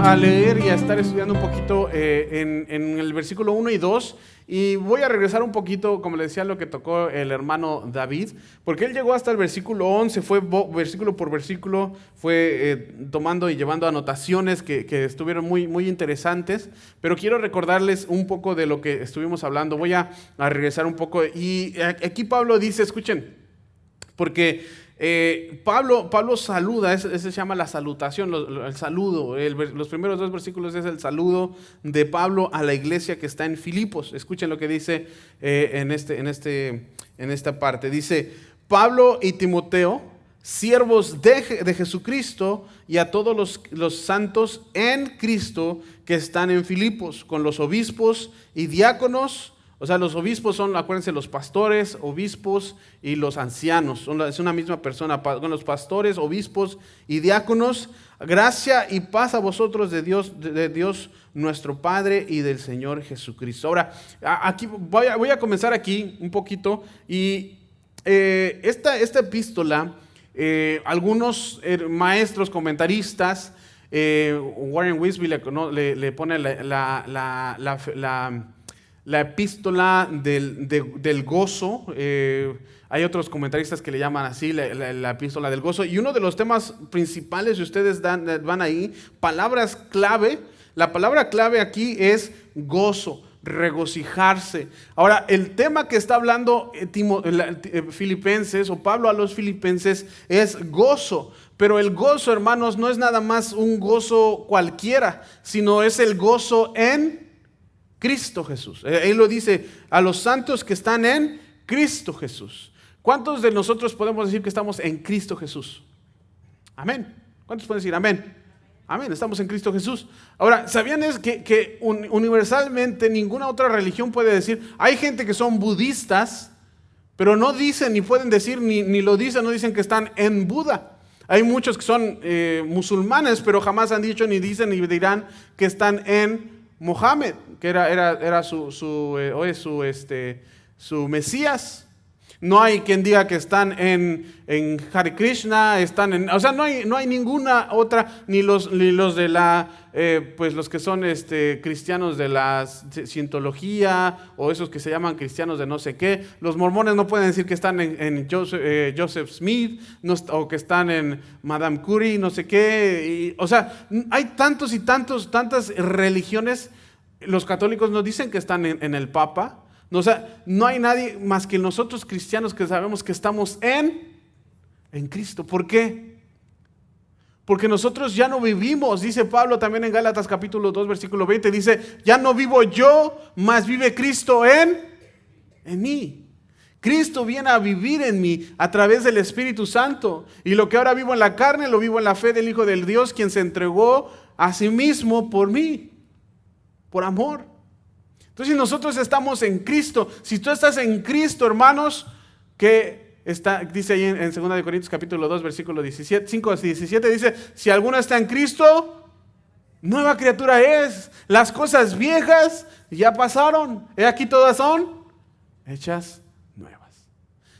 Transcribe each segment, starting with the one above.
a leer y a estar estudiando un poquito en el versículo 1 y 2 y voy a regresar un poquito, como le decía, lo que tocó el hermano David, porque él llegó hasta el versículo 11, fue versículo por versículo, fue tomando y llevando anotaciones que estuvieron muy interesantes, pero quiero recordarles un poco de lo que estuvimos hablando. Voy a regresar un poco y aquí Pablo dice, escuchen, porque Pablo saluda, ese se llama la salutación, el saludo. Los primeros dos versículos es el saludo de Pablo a la iglesia que está en Filipos. Escuchen lo que dice en esta parte. Dice, Pablo y Timoteo, siervos de Jesucristo, y a todos los santos en Cristo que están en Filipos, con los obispos y diáconos. O sea, los obispos son, acuérdense, los pastores, obispos y los ancianos. Es una misma persona, con los pastores, obispos y diáconos. Gracia y paz a vosotros de Dios nuestro Padre y del Señor Jesucristo. Ahora, aquí voy a comenzar aquí un poquito. Y esta epístola, algunos maestros, comentaristas, Warren Wiersbe le pone la epístola del gozo. Hay otros comentaristas que le llaman así, la epístola del gozo. Y uno de los temas principales, si ustedes van ahí, palabras clave, la palabra clave aquí es gozo, regocijarse. Ahora, el tema que está hablando Filipenses, o Pablo a los Filipenses, es gozo. Pero el gozo, hermanos, no es nada más un gozo cualquiera, sino es el gozo en Cristo Jesús. Él lo dice, a los santos que están en Cristo Jesús. ¿Cuántos de nosotros podemos decir que estamos en Cristo Jesús? Amén. ¿Cuántos pueden decir amén? Amén, estamos en Cristo Jesús. Ahora, ¿sabían que universalmente ninguna otra religión puede decir? Hay gente que son budistas, pero no dicen, ni pueden decir, ni lo dicen, no dicen que están en Buda. Hay muchos que son musulmanes, pero jamás han dicho, ni dicen, ni dirán que están en Mohammed, que era su Mesías. No hay quien diga que están en Hare Krishna, o sea, no hay ninguna otra, ni los de los que son cristianos de la cientología, o esos que se llaman cristianos de no sé qué. Los mormones no pueden decir que están en Joseph Smith, o que están en Madame Curie, no sé qué. O sea, hay tantas religiones. Los católicos nos dicen que están en el Papa. O sea, no hay nadie más que nosotros cristianos que sabemos que estamos en Cristo. ¿Por qué? Porque nosotros ya no vivimos, dice Pablo también en Gálatas capítulo 2 versículo 20, dice, ya no vivo yo, mas vive Cristo en mí. Cristo viene a vivir en mí a través del Espíritu Santo. Y lo que ahora vivo en la carne, lo vivo en la fe del Hijo del Dios, quien se entregó a sí mismo por mí, por amor. Entonces, si nosotros estamos en Cristo, si tú estás en Cristo, hermanos, dice ahí en 2 Corintios capítulo 2, versículo 5 a 17, dice, si alguno está en Cristo, nueva criatura es. Las cosas viejas ya pasaron, aquí todas son hechas nuevas.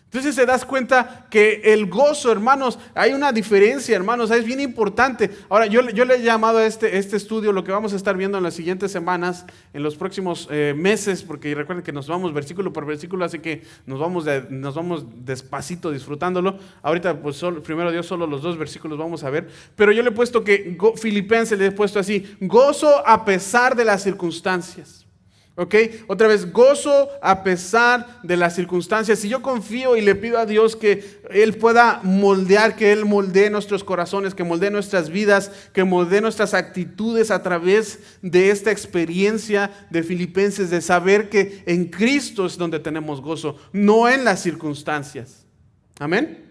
Entonces se das cuenta que el gozo, hermanos, hay una diferencia, hermanos, es bien importante. Ahora, yo le he llamado a este estudio, lo que vamos a estar viendo en las siguientes semanas, en los próximos meses, porque recuerden que nos vamos versículo por versículo, así que nos vamos despacito disfrutándolo. Ahorita, pues, primero Dios, solo los 2 versículos vamos a ver. Pero yo le he puesto que, Filipenses le he puesto así, gozo a pesar de las circunstancias. ¿Ok? Otra vez, gozo a pesar de las circunstancias. Si yo confío y le pido a Dios que Él pueda moldear, que Él moldee nuestros corazones, que moldee nuestras vidas, que moldee nuestras actitudes a través de esta experiencia de Filipenses, de saber que en Cristo es donde tenemos gozo, no en las circunstancias. Amén.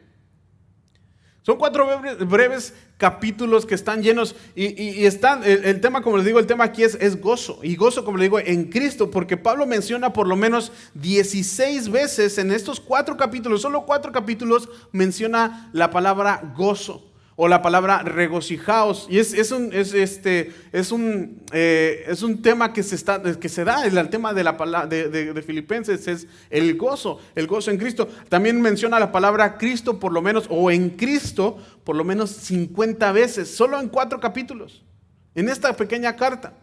Son 4 breves capítulos que están llenos y están, el tema, como les digo, el tema aquí es gozo. Y gozo, como les digo, en Cristo, porque Pablo menciona por lo menos 16 veces en estos 4 capítulos, solo 4 capítulos menciona la palabra gozo o la palabra regocijaos. Y es un tema que se da, el tema de la palabra de Filipenses es el gozo en Cristo. También menciona la palabra Cristo por lo menos, o en Cristo por lo menos 50 veces, solo en 4 capítulos. en esta pequeña carta.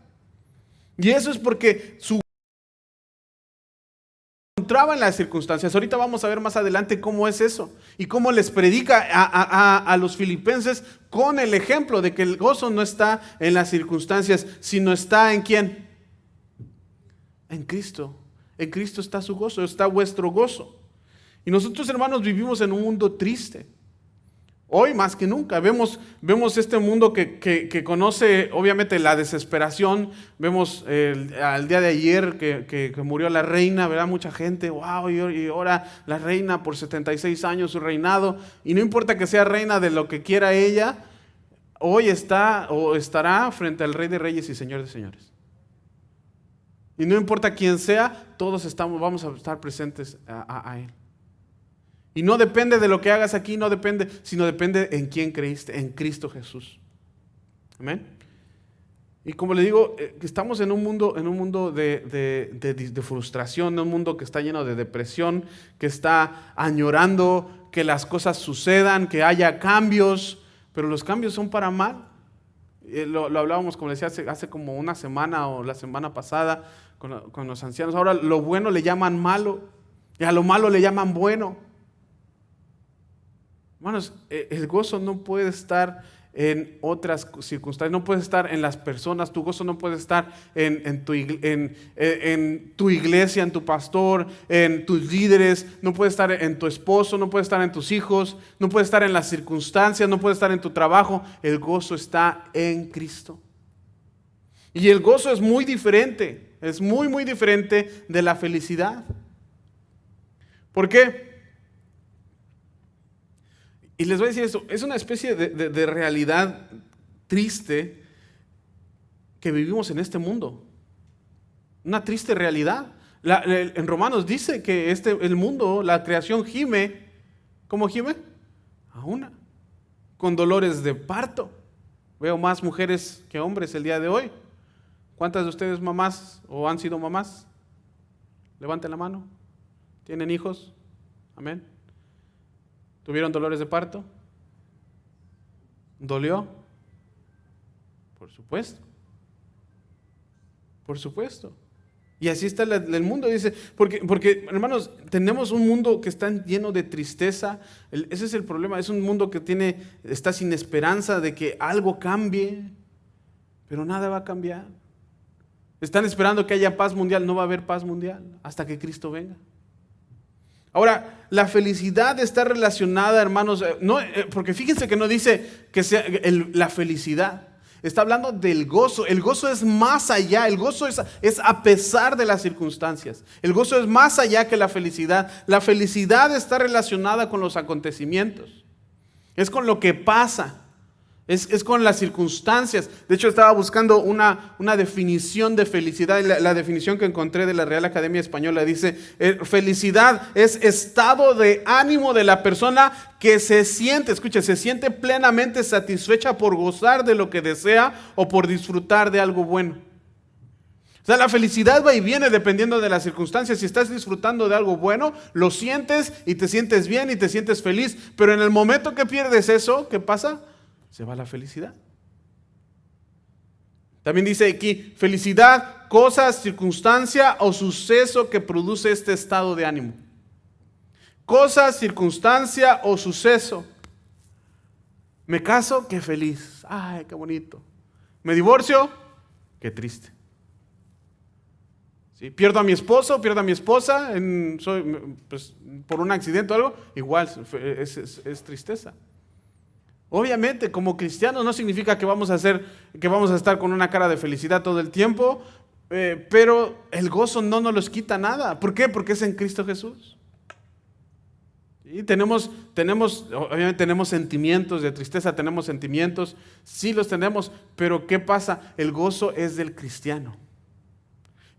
Y eso es porque su encontraba en las circunstancias. Ahorita vamos a ver más adelante cómo es eso y cómo les predica a los filipenses con el ejemplo de que el gozo no está en las circunstancias, sino está ¿en quién? En Cristo. En Cristo está su gozo, está vuestro gozo. Y nosotros, hermanos, vivimos en un mundo triste. Hoy más que nunca vemos este mundo que conoce obviamente la desesperación. Vemos al día de ayer que murió la reina, ¿verdad? Mucha gente, wow, y ahora la reina por 76 años su reinado. Y no importa que sea reina de lo que quiera ella, hoy está o estará frente al Rey de Reyes y Señor de Señores. Y no importa quién sea, todos vamos a estar presentes a Él. Y no depende de lo que hagas aquí, no depende, sino depende en quién creíste, en Cristo Jesús. Amén. Y como le digo, estamos en un mundo de frustración, en un mundo que está lleno de depresión, que está añorando que las cosas sucedan, que haya cambios, pero los cambios son para mal. Lo hablábamos, como les decía, hace como una semana o la semana pasada con los ancianos. Ahora lo bueno le llaman malo y a lo malo le llaman bueno. Hermanos, el gozo no puede estar en otras circunstancias, no puede estar en las personas, tu gozo no puede estar en tu iglesia, en tu pastor, en tus líderes, no puede estar en tu esposo, no puede estar en tus hijos, no puede estar en las circunstancias, no puede estar en tu trabajo. El gozo está en Cristo. Y el gozo es muy diferente, es muy, muy diferente de la felicidad. ¿Por qué? Y les voy a decir esto, es una especie de realidad triste que vivimos en este mundo. Una triste realidad. En Romanos dice que el mundo, la creación gime. ¿Cómo gime? A una. Con dolores de parto. Veo más mujeres que hombres el día de hoy. ¿Cuántas de ustedes mamás o han sido mamás? Levanten la mano. ¿Tienen hijos? Amén. ¿Tuvieron dolores de parto? ¿Dolió? Por supuesto. Por supuesto. Y así está el mundo, dice, porque hermanos, tenemos un mundo que está lleno de tristeza. Ese es el problema, es un mundo que está sin esperanza de que algo cambie, pero nada va a cambiar. Están esperando que haya paz mundial, no va a haber paz mundial hasta que Cristo venga. Ahora, la felicidad está relacionada, hermanos, porque fíjense que no dice que sea la felicidad. Está hablando del gozo. El gozo es más allá. El gozo es a pesar de las circunstancias. El gozo es más allá que la felicidad. La felicidad está relacionada con los acontecimientos. Es con lo que pasa. Es con las circunstancias. De hecho, estaba buscando una definición de felicidad. La definición que encontré de la Real Academia Española dice: felicidad es estado de ánimo de la persona que se siente plenamente satisfecha por gozar de lo que desea o por disfrutar de algo bueno. O sea, la felicidad va y viene dependiendo de las circunstancias. Si estás disfrutando de algo bueno, lo sientes y te sientes bien y te sientes feliz. Pero en el momento que pierdes eso, ¿qué pasa? Se va la felicidad. También dice aquí, felicidad, cosa, circunstancia o suceso que produce este estado de ánimo. Cosa, circunstancia o suceso. Me caso, qué feliz. Ay, qué bonito. Me divorcio, qué triste. ¿Sí? Pierdo a mi esposo, pierdo a mi esposa por un accidente o algo, igual es tristeza. Obviamente, como cristianos no significa que vamos a estar con una cara de felicidad todo el tiempo, pero el gozo no nos los quita nada. ¿Por qué? Porque es en Cristo Jesús. Y obviamente tenemos sentimientos de tristeza, tenemos sentimientos, sí los tenemos, pero ¿qué pasa? El gozo es del cristiano.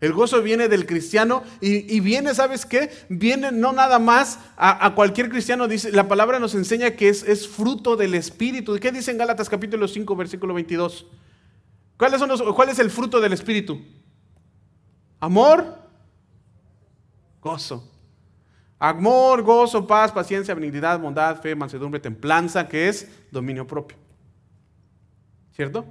El gozo viene del cristiano y viene, ¿sabes qué? Viene no nada más a cualquier cristiano. Dice, la palabra nos enseña que es fruto del Espíritu. ¿Qué dice en Gálatas capítulo 5, versículo 22? ¿Cuál es el fruto del Espíritu? Amor, gozo. Amor, gozo, paz, paciencia, benignidad, bondad, fe, mansedumbre, templanza, que es dominio propio. ¿Cierto?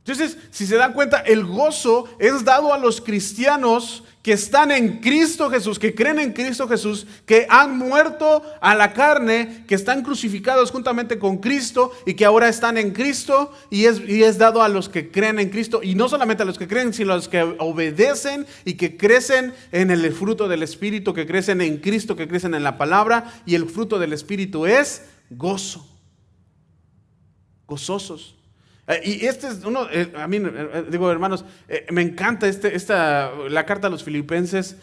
Entonces, si se dan cuenta, el gozo es dado a los cristianos que están en Cristo Jesús, que creen en Cristo Jesús, que han muerto a la carne, que están crucificados juntamente con Cristo y que ahora están en Cristo, y es dado a los que creen en Cristo, y no solamente a los que creen, sino a los que obedecen y que crecen en el fruto del Espíritu, que crecen en Cristo, que crecen en la palabra, y el fruto del Espíritu es gozo. Gozosos. Y este es uno, a mí, digo, hermanos, me encanta la carta a los Filipenses.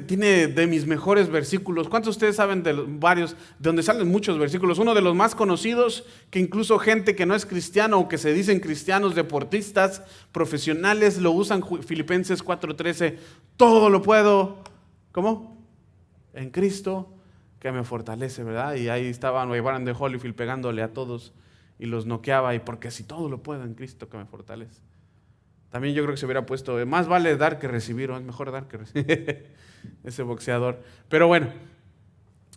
Tiene de mis mejores versículos. ¿Cuántos de ustedes saben de varios, de donde salen muchos versículos? Uno de los más conocidos, que incluso gente que no es cristiano o que se dicen cristianos, deportistas, profesionales, lo usan. Filipenses 4:13. Todo lo puedo, ¿cómo? En Cristo que me fortalece, ¿verdad? Y ahí estaban Evander de Holyfield pegándole a todos y los noqueaba, y porque si todo lo puedo en Cristo que me fortalece. También yo creo que se hubiera puesto, más vale dar que recibir, o es mejor dar que recibir, ese boxeador. Pero bueno,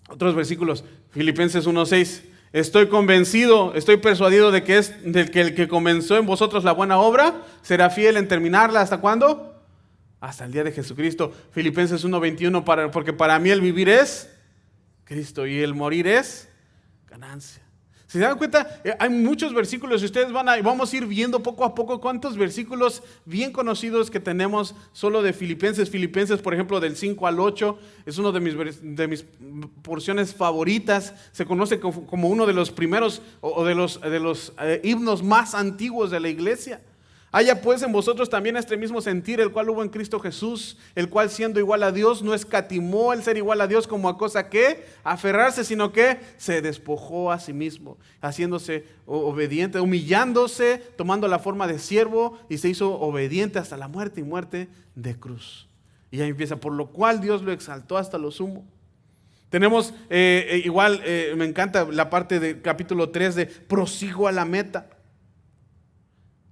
otros versículos, Filipenses 1:6, estoy convencido, estoy persuadido de que el que comenzó en vosotros la buena obra, será fiel en terminarla, ¿hasta cuándo? Hasta el día de Jesucristo. Filipenses 1:21, porque para mí el vivir es Cristo y el morir es ganancia. ¿Se dan cuenta? Hay muchos versículos y ustedes vamos a ir viendo poco a poco cuántos versículos bien conocidos que tenemos solo de Filipenses. Filipenses, por ejemplo, del 5 al 8, es uno de mis porciones favoritas. Se conoce como uno de los primeros o de los himnos más antiguos de la iglesia. Haya pues en vosotros también este mismo sentir, el cual hubo en Cristo Jesús, el cual siendo igual a Dios, no escatimó el ser igual a Dios como a cosa que aferrarse, sino que se despojó a sí mismo, haciéndose obediente, humillándose, tomando la forma de siervo, y se hizo obediente hasta la muerte y muerte de cruz. Y ahí empieza, por lo cual Dios lo exaltó hasta lo sumo. Tenemos me encanta la parte del capítulo 3 de prosigo a la meta.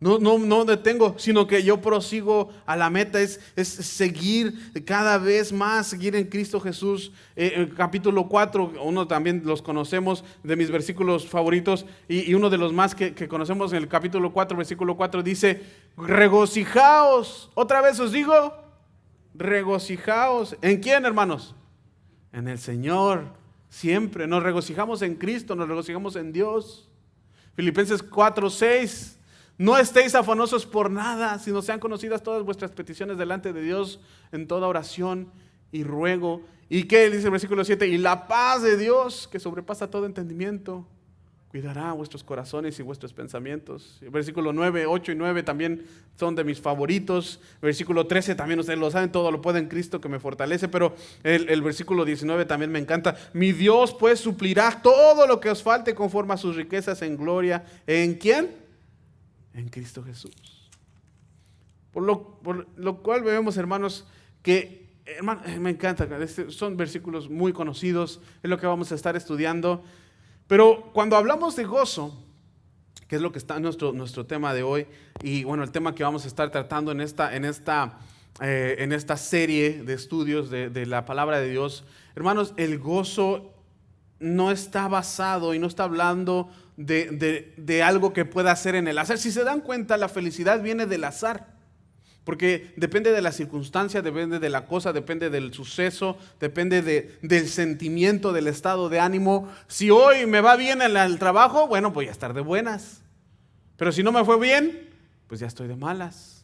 No detengo, sino que yo prosigo a la meta, es seguir cada vez más, seguir en Cristo Jesús. El capítulo 4, uno también los conocemos, de mis versículos favoritos, y uno de los más que conocemos en el capítulo 4, versículo 4, dice, regocijaos, otra vez os digo, regocijaos. ¿En quién, hermanos? En el Señor, siempre. Nos regocijamos en Cristo, nos regocijamos en Dios. Filipenses 4:6. No estéis afanosos por nada, sino sean conocidas todas vuestras peticiones delante de Dios en toda oración y ruego. ¿Y qué dice el versículo 7? Y la paz de Dios, que sobrepasa todo entendimiento, cuidará vuestros corazones y vuestros pensamientos. El versículo 9, 8 y 9 también son de mis favoritos. Versículo 13 también ustedes lo saben, todo lo puedo en Cristo que me fortalece. Pero el versículo 19 también me encanta. Mi Dios pues suplirá todo lo que os falte conforme a sus riquezas en gloria. ¿En quién? En Cristo Jesús. Por lo cual vemos, hermanos, que me encanta, son versículos muy conocidos, es lo que vamos a estar estudiando. Pero cuando hablamos de gozo, que es lo que está en nuestro tema de hoy, y bueno, el tema que vamos a estar tratando en esta serie de estudios de la palabra de Dios, hermanos, el gozo no está basado y no está hablando de algo que pueda hacer en el azar. Si se dan cuenta, la felicidad viene del azar, porque depende de la circunstancia, depende de la cosa, depende del suceso, depende del sentimiento, del estado de ánimo. Si hoy me va bien en el trabajo, bueno, voy a estar de buenas, pero si no me fue bien, pues ya estoy de malas.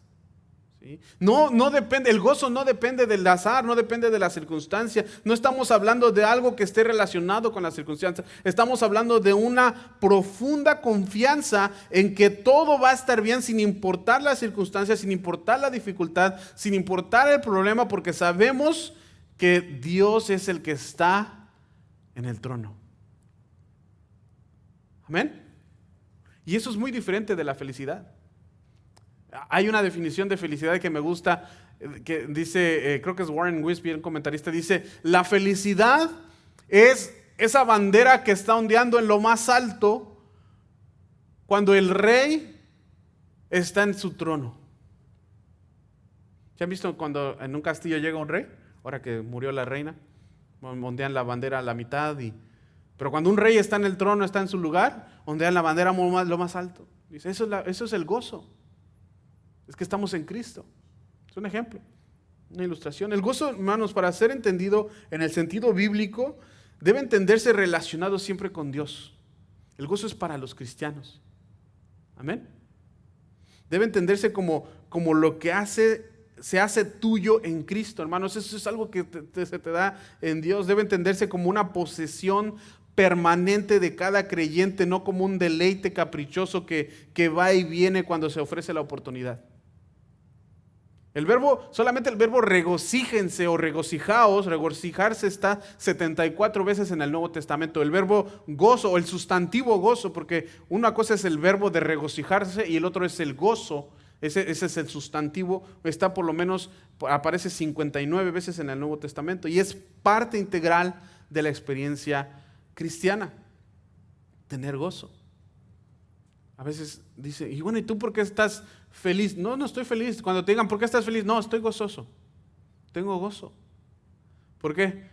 ¿Sí? No depende, el gozo no depende del azar, no depende de la circunstancia. No estamos hablando de algo que esté relacionado con la circunstancia. Estamos hablando de una profunda confianza en que todo va a estar bien sin importar la circunstancia, sin importar la dificultad, sin importar el problema, porque sabemos que Dios es el que está en el trono. Amén. Y eso es muy diferente de la felicidad. Hay una definición de felicidad que me gusta, que dice, creo que es Warren Wiersbe, el comentarista, dice, la felicidad es esa bandera que está ondeando en lo más alto cuando el rey está en su trono. ¿Ya han visto cuando en un castillo llega un rey? Ahora que murió la reina, ondean la bandera a la mitad, pero cuando un rey está en el trono, está en su lugar, ondean la bandera lo más alto. Dice, eso es el gozo. Es que estamos en Cristo. Es un ejemplo, una ilustración. El gozo, hermanos, para ser entendido en el sentido bíblico, debe entenderse relacionado siempre con Dios. El gozo es para los cristianos. Amén. Debe entenderse como lo que se hace tuyo en Cristo, hermanos. Eso es algo que se te da en Dios. Debe entenderse como una posesión permanente de cada creyente, no como un deleite caprichoso que va y viene cuando se ofrece la oportunidad. Solamente el verbo regocíjense o regocijaos, regocijarse está 74 veces en el Nuevo Testamento. El verbo gozo o el sustantivo gozo, porque una cosa es el verbo de regocijarse y el otro es el gozo. Ese es el sustantivo, está por lo menos, aparece 59 veces en el Nuevo Testamento y es parte integral de la experiencia cristiana, tener gozo. A veces dice, y bueno, ¿y tú por qué estás feliz? No estoy feliz. Cuando te digan, ¿por qué estás feliz? No, estoy gozoso. Tengo gozo. ¿Por qué?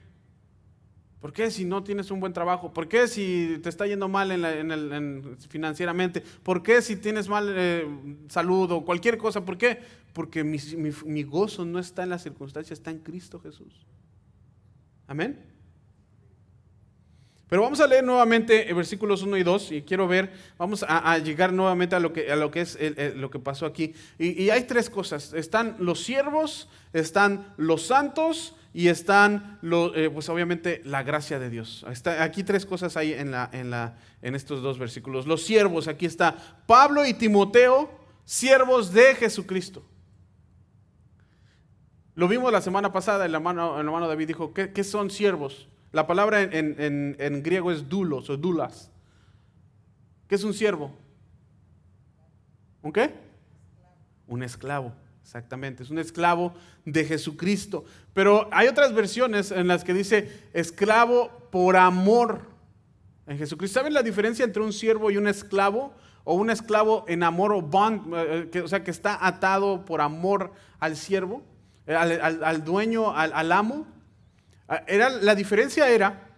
¿Por qué si no tienes un buen trabajo? ¿Por qué si te está yendo mal financieramente? ¿Por qué si tienes mal salud o cualquier cosa? ¿Por qué? Porque mi gozo no está en las circunstancias, está en Cristo Jesús. Amén. Pero vamos a leer nuevamente versículos 1 y 2 y quiero ver, vamos a llegar nuevamente a lo que es lo que pasó aquí. Y hay tres cosas, están los siervos, están los santos y están, pues obviamente, la gracia de Dios. Aquí tres cosas hay en estos dos versículos. Los siervos, aquí está Pablo y Timoteo, siervos de Jesucristo. Lo vimos la semana pasada, el hermano David dijo, ¿qué son siervos? La palabra en griego es doulos o doulas. ¿Qué es un siervo? ¿Un qué? Un esclavo, exactamente. Es un esclavo de Jesucristo. Pero hay otras versiones en las que dice esclavo por amor en Jesucristo. ¿Saben la diferencia entre un siervo y un esclavo? O un esclavo en amor o bond, o sea, que está atado por amor al siervo, al dueño, al amo. La diferencia era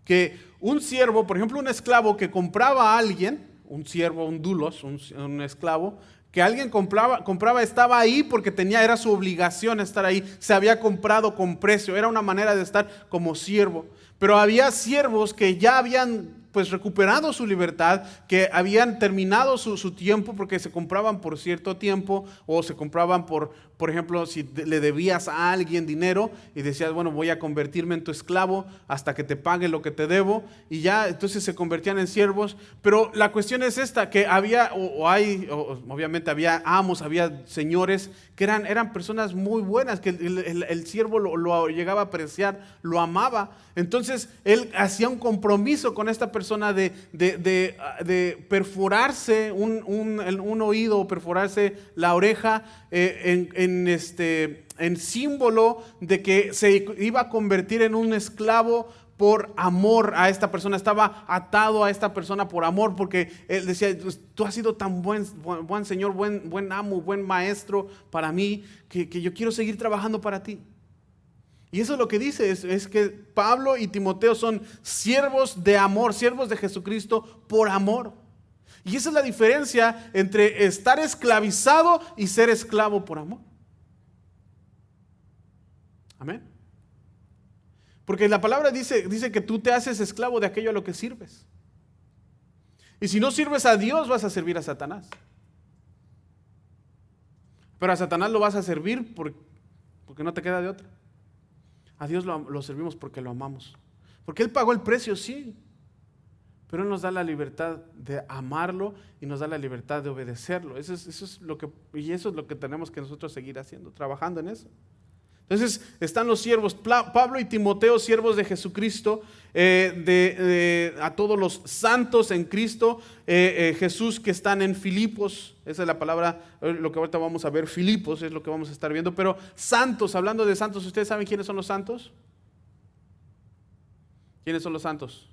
que un siervo, por ejemplo un esclavo que compraba a alguien, un siervo, un doulos, un esclavo, que alguien compraba, estaba ahí porque era su obligación estar ahí, se había comprado con precio, era una manera de estar como siervo. Pero había siervos que ya habían pues recuperado su libertad, que habían terminado su tiempo porque se compraban por cierto tiempo o se compraban por ejemplo, si le debías a alguien dinero y decías, bueno, voy a convertirme en tu esclavo hasta que te pague lo que te debo y ya, entonces se convertían en siervos. Pero la cuestión es esta, que había obviamente había amos, había señores que eran personas muy buenas, que el siervo lo llegaba a apreciar, lo amaba. Entonces él hacía un compromiso con esta persona de perforarse un oído o perforarse la oreja en símbolo de que se iba a convertir en un esclavo por amor a esta persona. Estaba atado a esta persona por amor, porque él decía, tú has sido tan buen señor, buen amo, buen maestro para mí, que yo quiero seguir trabajando para ti. Y eso es lo que dice, es que Pablo y Timoteo son siervos de amor, siervos de Jesucristo por amor. Y esa es la diferencia entre estar esclavizado y ser esclavo por amor. Amén. Porque la palabra dice que tú te haces esclavo de aquello a lo que sirves. Y si no sirves a Dios, vas a servir a Satanás. Pero a Satanás lo vas a servir porque no te queda de otra. A Dios lo servimos porque lo amamos. Porque Él pagó el precio, sí. Pero Él nos da la libertad de amarlo y nos da la libertad de obedecerlo. Eso es lo que tenemos que nosotros seguir haciendo, trabajando en eso. Entonces están los siervos, Pablo y Timoteo, siervos de Jesucristo, a todos los santos en Cristo, Jesús que están en Filipos, esa es la palabra, lo que ahorita vamos a ver, Filipos es lo que vamos a estar viendo, pero santos, hablando de santos, ¿ustedes saben quiénes son los santos? ¿Quiénes son los santos?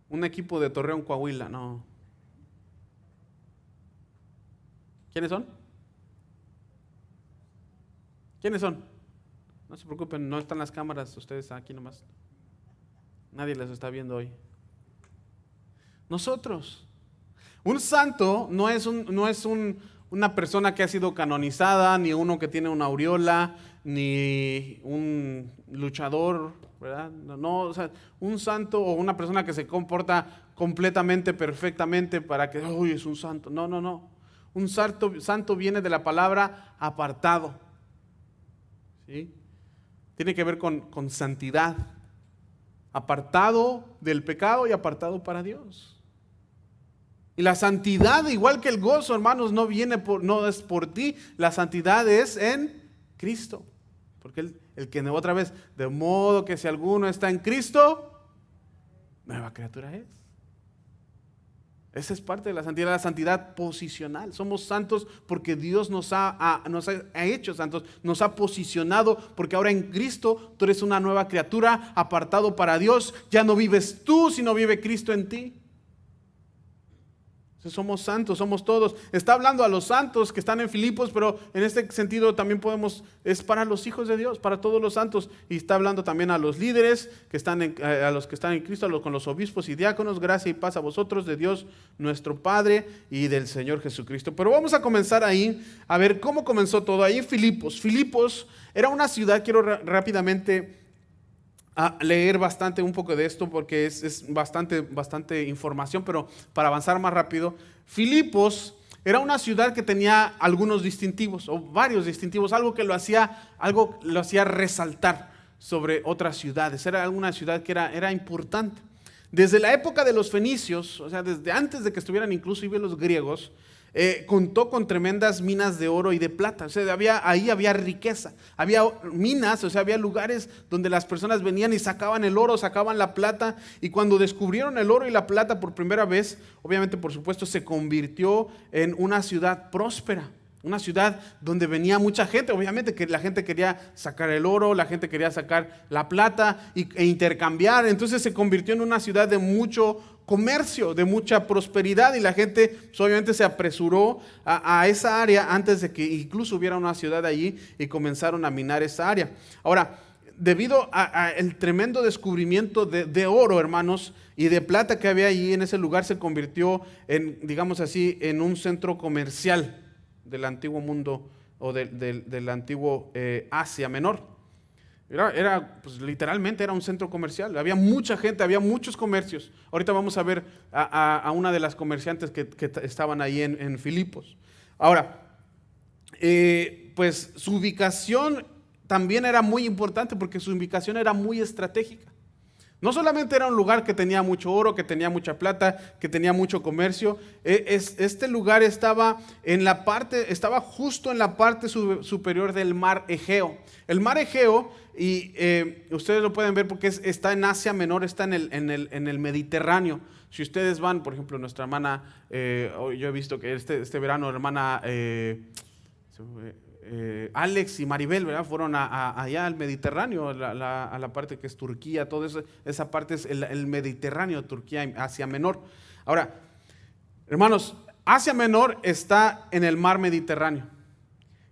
Un equipo de Torreón, Coahuila, no. ¿Quiénes son? ¿Quiénes son? No se preocupen, no están las cámaras, ustedes aquí nomás. Nadie les está viendo hoy. Nosotros. Un santo no es una persona que ha sido canonizada, ni uno que tiene una aureola, ni un luchador, ¿verdad? No, o sea, un santo o una persona que se comporta completamente, perfectamente para que, uy, es un santo. No, no, no. Un santo viene de la palabra apartado, ¿sí? Tiene que ver con santidad. Apartado del pecado y apartado para Dios. Y la santidad, igual que el gozo, hermanos, no es por ti. La santidad es en Cristo. Porque el que otra vez, de modo que si alguno está en Cristo, nueva criatura es. Esa es parte de la santidad posicional. Somos santos porque Dios nos ha hecho santos, nos ha posicionado, porque ahora en Cristo tú eres una nueva criatura, apartado para Dios. Ya no vives tú, sino vive Cristo en ti. Somos santos, somos todos. Está hablando a los santos que están en Filipos, pero en este sentido también es para los hijos de Dios, para todos los santos. Y está hablando también a los líderes, a los que están en Cristo, con los obispos y diáconos. Gracia y paz a vosotros de Dios nuestro Padre y del Señor Jesucristo. Pero vamos a comenzar ahí, a ver cómo comenzó todo. Ahí en Filipos. Filipos era una ciudad, quiero rápidamente a leer un poco de esto porque es bastante información, pero para avanzar más rápido, Filipos era una ciudad que tenía algunos distintivos o varios distintivos, algo lo hacía resaltar sobre otras ciudades. Era una ciudad que era importante. Desde la época de los fenicios, o sea, desde antes de que estuvieran inclusive los griegos, contó con tremendas minas de oro y de plata. O sea, ahí había riqueza, había minas, o sea, había lugares donde las personas venían y sacaban el oro, sacaban la plata, y cuando descubrieron el oro y la plata por primera vez, obviamente, por supuesto, se convirtió en una ciudad próspera. Una ciudad donde venía mucha gente, obviamente que la gente quería sacar el oro, la gente quería sacar la plata e intercambiar. Entonces se convirtió en una ciudad de mucho comercio, de mucha prosperidad, y la gente pues, obviamente se apresuró a esa área antes de que incluso hubiera una ciudad allí y comenzaron a minar esa área. Ahora, debido al tremendo descubrimiento de oro, hermanos, y de plata que había allí en ese lugar, se convirtió en, digamos así, en un centro comercial del antiguo mundo o del antiguo Asia Menor. Pues, literalmente era un centro comercial, había mucha gente, había muchos comercios. Ahorita vamos a ver a una de las comerciantes que estaban ahí en Filipos. Ahora, pues su ubicación también era muy importante porque su ubicación era muy estratégica. No solamente era un lugar que tenía mucho oro, que tenía mucha plata, que tenía mucho comercio. Este lugar estaba justo en la parte superior del mar Egeo. El mar Egeo, y ustedes lo pueden ver porque está en Asia Menor, está en el Mediterráneo. Si ustedes van, por ejemplo, nuestra hermana, yo he visto que este verano, hermana Alex y Maribel, ¿verdad? Fueron allá al Mediterráneo, a la parte que es Turquía, toda esa parte es el Mediterráneo, Turquía, Asia Menor. Ahora, hermanos, Asia Menor está en el mar Mediterráneo.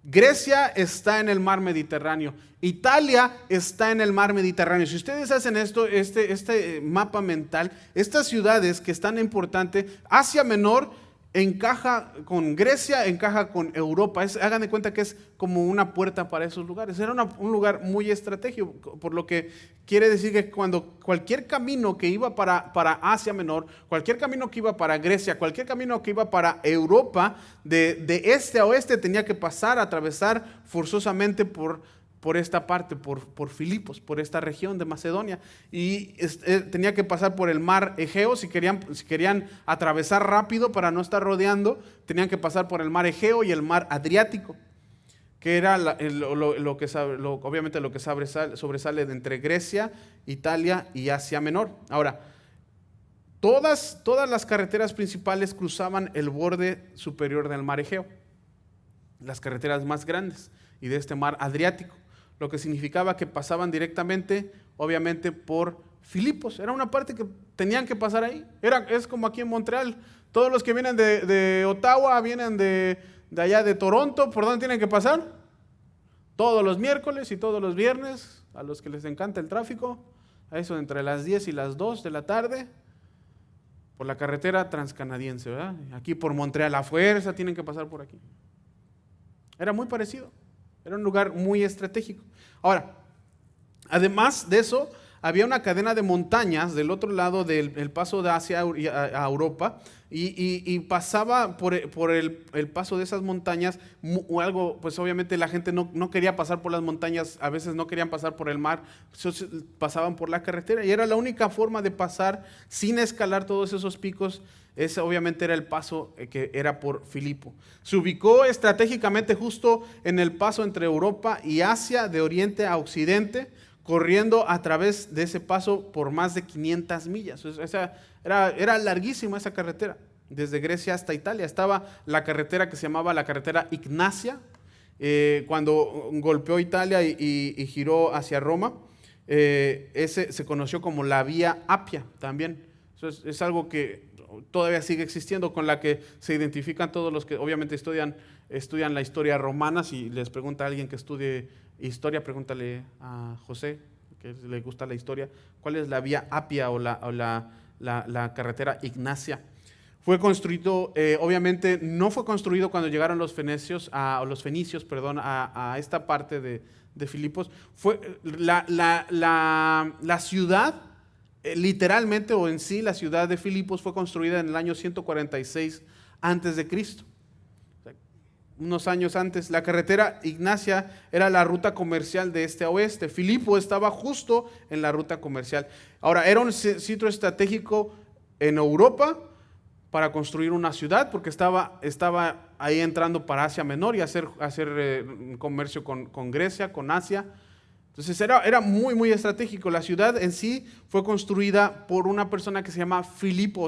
Grecia está en el mar Mediterráneo. Italia está en el mar Mediterráneo. Si ustedes hacen este mapa mental, estas ciudades que están importantes, Asia Menor encaja con Grecia, encaja con Europa. Hagan de cuenta que es como una puerta para esos lugares. Era un lugar muy estratégico, por lo que quiere decir que cuando cualquier camino que iba para Asia Menor, cualquier camino que iba para Grecia, cualquier camino que iba para Europa, de este a oeste, tenía que atravesar forzosamente por esta parte, por Filipos, por esta región de Macedonia, y tenía que pasar por el mar Egeo. Si querían atravesar rápido para no estar rodeando, tenían que pasar por el mar Egeo y el mar Adriático, que era obviamente lo que sobresale de entre Grecia, Italia y Asia Menor. Ahora, todas las carreteras principales cruzaban el borde superior del mar Egeo, las carreteras más grandes, y de este mar Adriático, lo que significaba que pasaban directamente, obviamente, por Filipos. Era una parte que tenían que pasar ahí. Es como aquí en Montreal. Todos los que vienen de Ottawa, vienen de allá de Toronto, ¿por dónde tienen que pasar? Todos los miércoles y todos los viernes, a los que les encanta el tráfico, a eso entre las 10 y las 2 de la tarde, por la carretera transcanadiense, ¿verdad? Aquí por Montreal, a fuerza tienen que pasar por aquí. Era muy parecido. Era un lugar muy estratégico. Ahora, además de eso, había una cadena de montañas del otro lado del paso de Asia a Europa y pasaba por el paso de esas montañas o algo, pues obviamente la gente no quería pasar por las montañas, a veces no querían pasar por el mar, pasaban por la carretera y era la única forma de pasar sin escalar todos esos picos. Ese obviamente era el paso que era por Filipo. Se ubicó estratégicamente justo en el paso entre Europa y Asia, de oriente a occidente, corriendo a través de ese paso por más de 500 millas. O sea, era larguísima esa carretera, desde Grecia hasta Italia. Estaba la carretera que se llamaba la carretera Ignacia, cuando golpeó Italia y giró hacia Roma. Ese se conoció como la Vía Apia también. Eso es algo que todavía sigue existiendo, con la que se identifican todos los que obviamente estudian la historia romana. Si les pregunta a alguien que estudie historia, pregúntale a José, que le gusta la historia, ¿cuál es la Vía Apia o la carretera Ignacia? Fue construido, obviamente no fue construido cuando llegaron los fenicios a esta parte de Filipos. Fue la ciudad, literalmente o en sí, la ciudad de Filipos fue construida en el año 146 antes de Cristo. Unos años antes. La carretera Ignacia era la ruta comercial de este a oeste. Filipo estaba justo en la ruta comercial. Ahora, era un sitio estratégico en Europa para construir una ciudad, porque estaba ahí entrando para Asia Menor y hacer comercio con Grecia, con Asia. Entonces era muy, muy estratégico. La ciudad en sí fue construida por una persona que se llamaba Filipo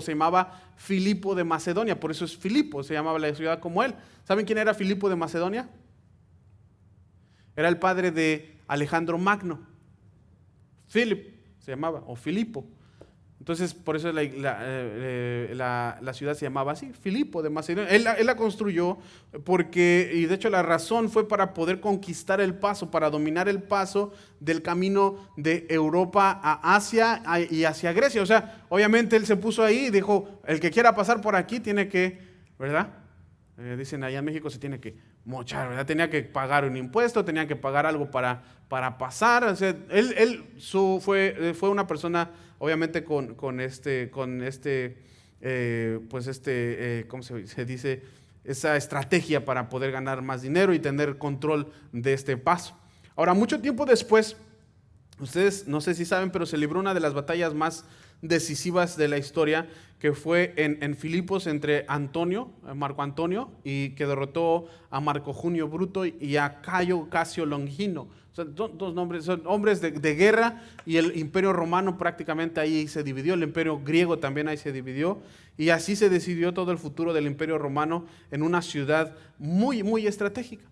de Macedonia. Por eso es Filipo, se llamaba la ciudad como él. ¿Saben quién era Filipo de Macedonia? Era el padre de Alejandro Magno. Philip se llamaba, o Filipo. Entonces, por eso la ciudad se llamaba así, Filipo de Macedonia. Él la construyó y de hecho la razón fue para poder conquistar el paso, para dominar el paso del camino de Europa a Asia y hacia Grecia. O sea, obviamente él se puso ahí y dijo, el que quiera pasar por aquí tiene que, ¿verdad? Dicen allá en México se tiene que mochar, ¿verdad? Tenía que pagar un impuesto, tenía que pagar algo para pasar. O sea, él fue una persona, obviamente, ¿cómo se dice? Esa estrategia para poder ganar más dinero y tener control de este paso. Ahora, mucho tiempo después, ustedes no sé si saben, pero se libró una de las batallas más decisivas de la historia, que fue en Filipos entre Marco Antonio, y que derrotó a Marco Junio Bruto y a Cayo Casio Longino. O sea, son hombres de guerra, y el imperio romano prácticamente ahí se dividió, el imperio griego también ahí se dividió, y así se decidió todo el futuro del imperio romano en una ciudad muy, muy estratégica.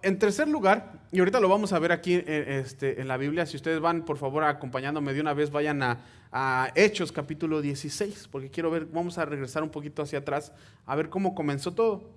En tercer lugar, y ahorita lo vamos a ver aquí en la Biblia, si ustedes van, por favor, acompañándome de una vez, vayan a Hechos capítulo 16, porque vamos a regresar un poquito hacia atrás, a ver cómo comenzó todo.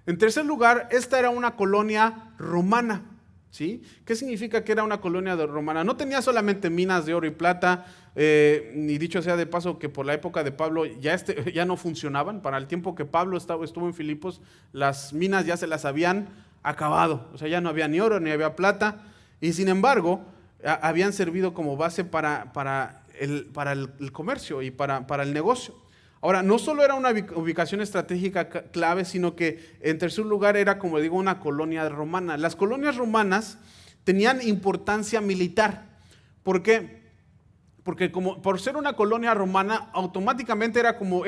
En tercer lugar, esta era una colonia romana, ¿sí? ¿Qué significa que era una colonia romana? No tenía solamente minas de oro y plata, y dicho sea de paso que por la época de Pablo ya no funcionaban. Para el tiempo que Pablo estuvo en Filipos, las minas ya se las habían acabado, o sea, ya no había ni oro ni había plata, y sin embargo habían servido como base para el comercio y para el negocio. Ahora, no solo era una ubicación estratégica clave, sino que en tercer lugar era, como digo, una colonia romana. Las colonias romanas tenían importancia militar. ¿Por qué? Porque por ser una colonia romana, automáticamente era como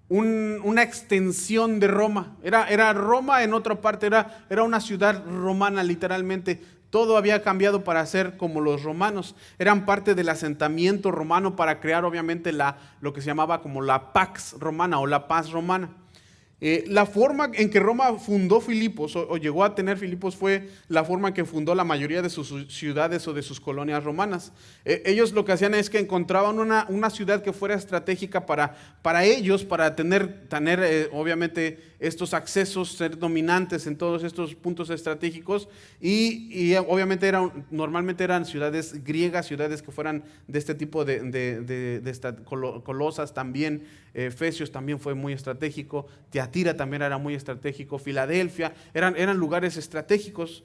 una extensión de Roma. Era Roma en otra parte, era una ciudad romana literalmente. Todo había cambiado para ser como los romanos. Eran parte del asentamiento romano para crear obviamente lo que se llamaba como la Pax Romana o la paz romana. La forma en que Roma fundó Filipos o llegó a tener Filipos fue la forma en que fundó la mayoría de sus ciudades o de sus colonias romanas. Ellos lo que hacían es que encontraban una ciudad que fuera estratégica para ellos, para tener obviamente estos accesos, ser dominantes en todos estos puntos estratégicos, y obviamente normalmente eran ciudades griegas, ciudades que fueran de este tipo Colosas también, Efesios también fue muy estratégico, Tiatira también era muy estratégico, Filadelfia, eran lugares estratégicos,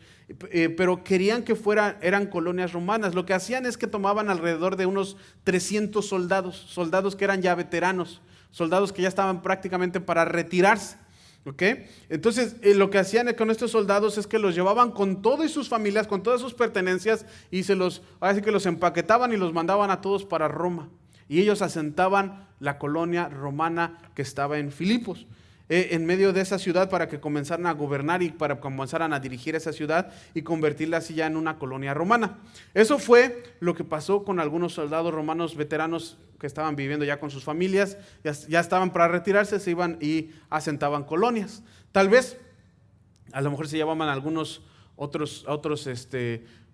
pero querían que eran colonias romanas. Lo que hacían es que tomaban alrededor de unos 300 soldados que eran ya veteranos, soldados que ya estaban prácticamente para retirarse. ¿Ok? Entonces, lo que hacían con estos soldados es que los llevaban con todas sus familias, con todas sus pertenencias, y ahora sí que los empaquetaban y los mandaban a todos para Roma. Y ellos asentaban la colonia romana que estaba en Filipos, en medio de esa ciudad, para que comenzaran a gobernar y para comenzaran a dirigir esa ciudad y convertirla así ya en una colonia romana. Eso fue lo que pasó con algunos soldados romanos veteranos que estaban viviendo ya con sus familias, ya estaban para retirarse, se iban y asentaban colonias. Tal vez, a lo mejor se llamaban algunos otros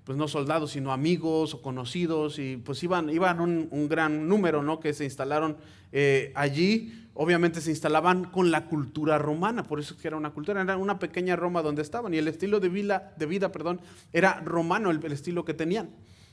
pues no soldados, sino amigos o conocidos, y pues iban un gran número, ¿no?, que se instalaron allí. Obviamente se instalaban con la cultura romana, por eso es que era una pequeña Roma donde estaban, y el estilo de vida, era romano, el estilo que tenían.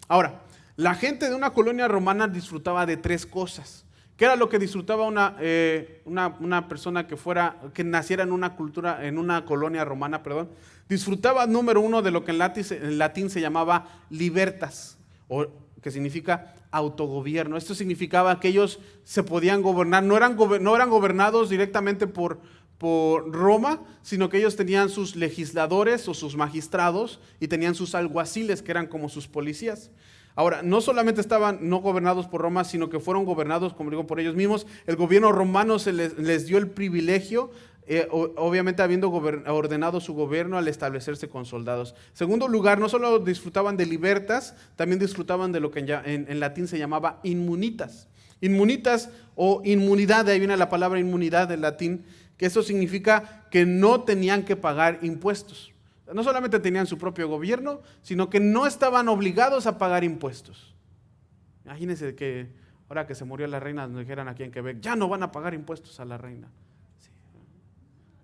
Ahora, la gente de una colonia romana disfrutaba de 3 cosas. ¿Qué era lo que disfrutaba una persona que naciera en una colonia romana, perdón? Disfrutaba, número 1, de lo que en latín se llamaba libertas, o que significa autogobierno. Esto significaba que ellos se podían gobernar, no eran gobernados directamente por Roma, sino que ellos tenían sus legisladores o sus magistrados y tenían sus alguaciles, que eran como sus policías. Ahora, no solamente estaban no gobernados por Roma, sino que fueron gobernados, como digo, por ellos mismos. El gobierno romano les dio el privilegio, obviamente habiendo ordenado su gobierno al establecerse con soldados. Segundo lugar, no solo disfrutaban de libertas, también disfrutaban de lo que en latín se llamaba inmunitas. Inmunitas o inmunidad, de ahí viene la palabra inmunidad del latín, que eso significa que no tenían que pagar impuestos. No solamente tenían su propio gobierno, sino que no estaban obligados a pagar impuestos. Imagínense que ahora que se murió la reina, nos dijeran aquí en Quebec, ya no van a pagar impuestos a la reina. Sí.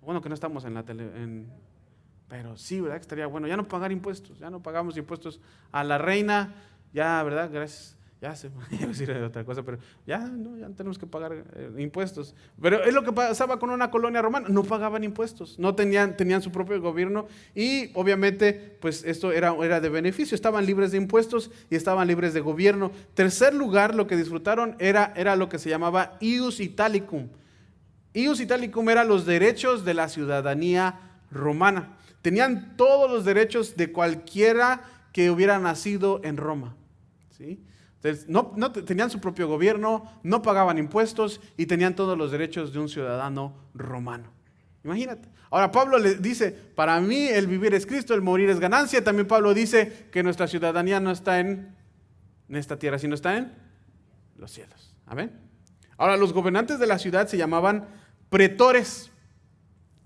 Bueno, que no estamos en la tele, pero sí, ¿verdad? Que estaría bueno, ya no pagar impuestos, ya no pagamos impuestos a la reina, ya, ¿verdad? Gracias. Ya se iba a decir otra cosa, pero ya no tenemos que pagar impuestos. Pero es lo que pasaba con una colonia romana, no pagaban impuestos, no tenían su propio gobierno, y obviamente pues esto era de beneficio, estaban libres de impuestos y estaban libres de gobierno. Tercer lugar, lo que disfrutaron era lo que se llamaba ius italicum. Ius italicum eran los derechos de la ciudadanía romana. Tenían todos los derechos de cualquiera que hubiera nacido en Roma, ¿sí? Entonces, no tenían su propio gobierno, no pagaban impuestos y tenían todos los derechos de un ciudadano romano. Imagínate. Ahora Pablo le dice, para mí el vivir es Cristo, el morir es ganancia. También Pablo dice que nuestra ciudadanía no está en esta tierra, sino está en los cielos. Amén. Ahora, los gobernantes de la ciudad se llamaban pretores.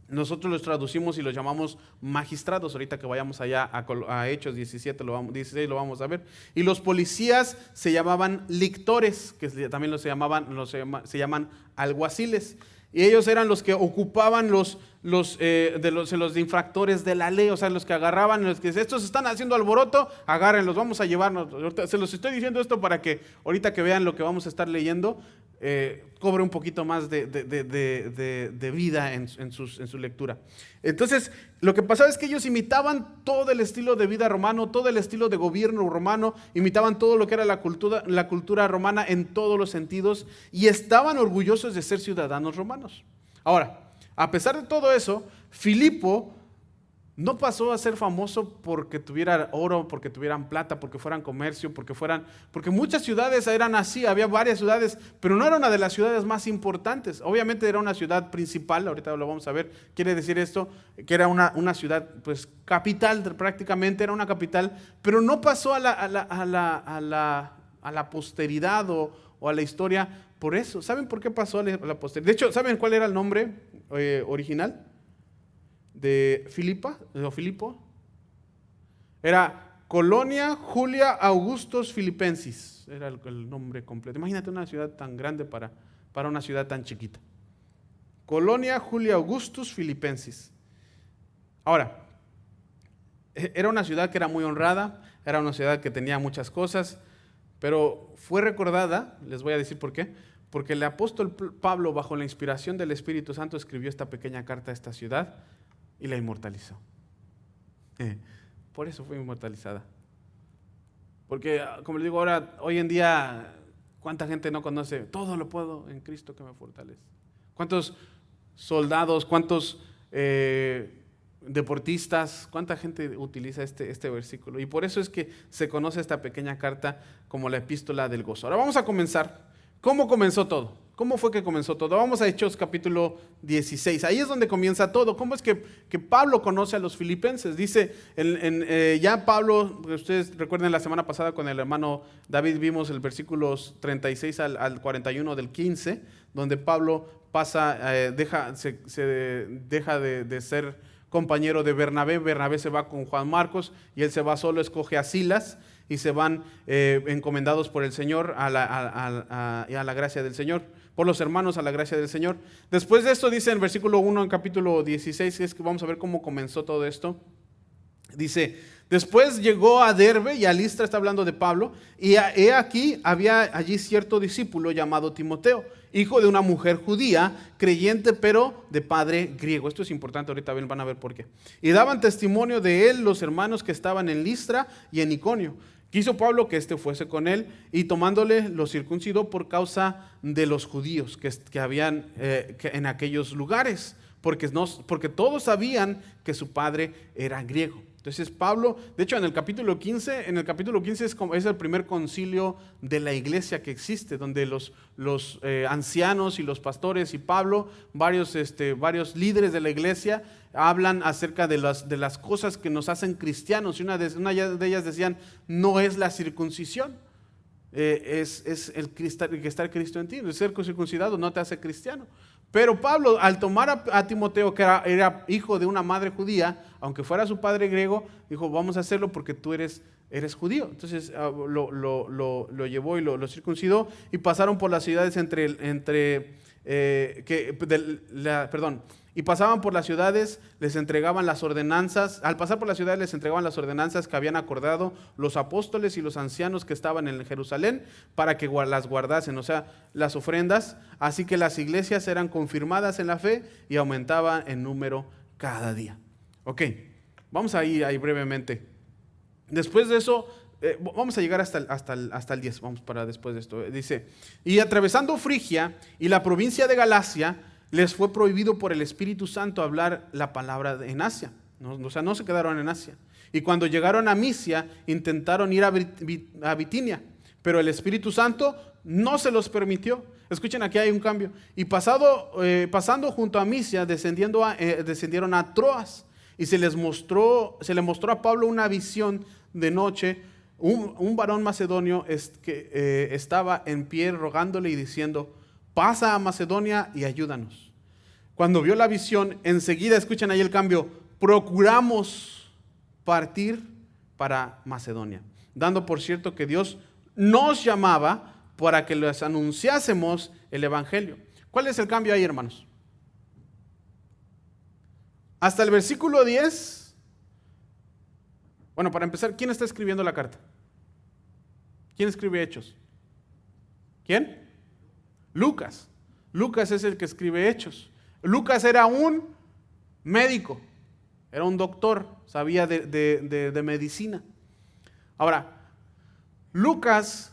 Nosotros los traducimos y los llamamos magistrados. Ahorita que vayamos allá a Hechos 16 lo vamos a ver. Y los policías se llamaban lictores, que también se llaman alguaciles. Y ellos eran los que ocupaban los infractores de la ley, o sea, los que agarraban, los que estos están haciendo alboroto, agárrenlos, vamos a llevarnos. Se los estoy diciendo esto para que ahorita que vean lo que vamos a estar leyendo, cobre un poquito más de vida en su lectura. Entonces, lo que pasaba es que ellos imitaban todo el estilo de vida romano, todo el estilo de gobierno romano, imitaban todo lo que era la cultura romana en todos los sentidos, y estaban orgullosos de ser ciudadanos romanos. Ahora, a pesar de todo eso, Filipo no pasó a ser famoso porque tuviera oro, porque tuvieran plata, porque fueran comercio, porque muchas ciudades eran así, había varias ciudades, pero no era una de las ciudades más importantes. Obviamente era una ciudad principal, ahorita lo vamos a ver, quiere decir esto, que era una ciudad, pues capital prácticamente, era una capital, pero no pasó a la posteridad o a la historia por eso. ¿Saben por qué pasó a la posteridad? De hecho, ¿saben cuál era el nombre original de Filipo? Era Colonia Julia Augustus Filipensis, era el nombre completo. Imagínate una ciudad tan grande para una ciudad tan chiquita. Colonia Julia Augustus Filipensis. Ahora, era una ciudad que era muy honrada, era una ciudad que tenía muchas cosas, pero fue recordada, les voy a decir por qué, porque el apóstol Pablo, bajo la inspiración del Espíritu Santo, escribió esta pequeña carta a esta ciudad y la inmortalizó. Por eso fue inmortalizada. Porque, como les digo ahora, hoy en día, ¿cuánta gente no conoce? Todo lo puedo en Cristo que me fortalece. ¿Cuántos soldados, cuántos deportistas, cuánta gente utiliza este versículo? Y por eso es que se conoce esta pequeña carta como la epístola del gozo. Ahora vamos a comenzar. ¿Cómo comenzó todo? ¿Cómo fue que comenzó todo? Vamos a Hechos capítulo 16. Ahí es donde comienza todo. ¿Cómo es que Pablo conoce a los filipenses? Dice, ya Pablo, ustedes recuerden la semana pasada con el hermano David vimos el versículos 36 al 41 del 15, donde Pablo pasa, deja de ser compañero de Bernabé. Bernabé se va con Juan Marcos y él se va solo, escoge a Silas y se van encomendados por el Señor a la gracia del Señor, por los hermanos a la gracia del Señor. Después de esto dice en versículo 1 en capítulo 16, es que vamos a ver cómo comenzó todo esto. Dice, después llegó a Derbe y a Listra, está hablando de Pablo, y he aquí había allí cierto discípulo llamado Timoteo, hijo de una mujer judía, creyente pero de padre griego. Esto es importante, ahorita van a ver por qué. Y daban testimonio de él los hermanos que estaban en Listra y en Iconio. Quiso Pablo que éste fuese con él y tomándole lo circuncidó por causa de los judíos que habían en aquellos lugares, porque todos sabían que su padre era griego. Entonces Pablo, de hecho en el capítulo 15 es el primer concilio de la iglesia que existe, donde los ancianos y los pastores y Pablo, varios líderes de la iglesia, hablan acerca de las cosas que nos hacen cristianos. Y una de ellas decían, no es la circuncisión, es el que está Cristo en ti. El ser circuncidado no te hace cristiano. Pero Pablo, al tomar a Timoteo, que era hijo de una madre judía, aunque fuera su padre griego, dijo, vamos a hacerlo porque tú eres judío. Entonces lo llevó y lo circuncidó y pasaron por las ciudades y pasaban por las ciudades, les entregaban las ordenanzas. Al pasar por las ciudades les entregaban las ordenanzas que habían acordado los apóstoles y los ancianos que estaban en Jerusalén para que las guardasen, o sea, las ofrendas. Así que las iglesias eran confirmadas en la fe y aumentaban en número cada día. Ok, vamos a ir ahí brevemente. Después de eso, vamos a llegar hasta el 10, vamos para después de esto. Dice, y atravesando Frigia y la provincia de Galacia, les fue prohibido por el Espíritu Santo hablar la palabra en Asia. O sea, no se quedaron en Asia. Y cuando llegaron a Misia, intentaron ir a Bitinia, pero el Espíritu Santo no se los permitió. Escuchen, aquí hay un cambio. Y pasando junto a Misia, descendieron a Troas. Y se le mostró a Pablo una visión de noche. Un varón macedonio que estaba en pie rogándole y diciendo, pasa a Macedonia y ayúdanos. Cuando vio la visión, enseguida, escuchen ahí el cambio, procuramos partir para Macedonia, dando por cierto que Dios nos llamaba para que les anunciásemos el evangelio. ¿Cuál es el cambio ahí, hermanos? Hasta el versículo 10, bueno, para empezar, ¿quién está escribiendo la carta? ¿Quién escribe Hechos? ¿Quién? Lucas. Lucas es el que escribe Hechos. Lucas era un médico, era un doctor, sabía de medicina. Ahora, Lucas,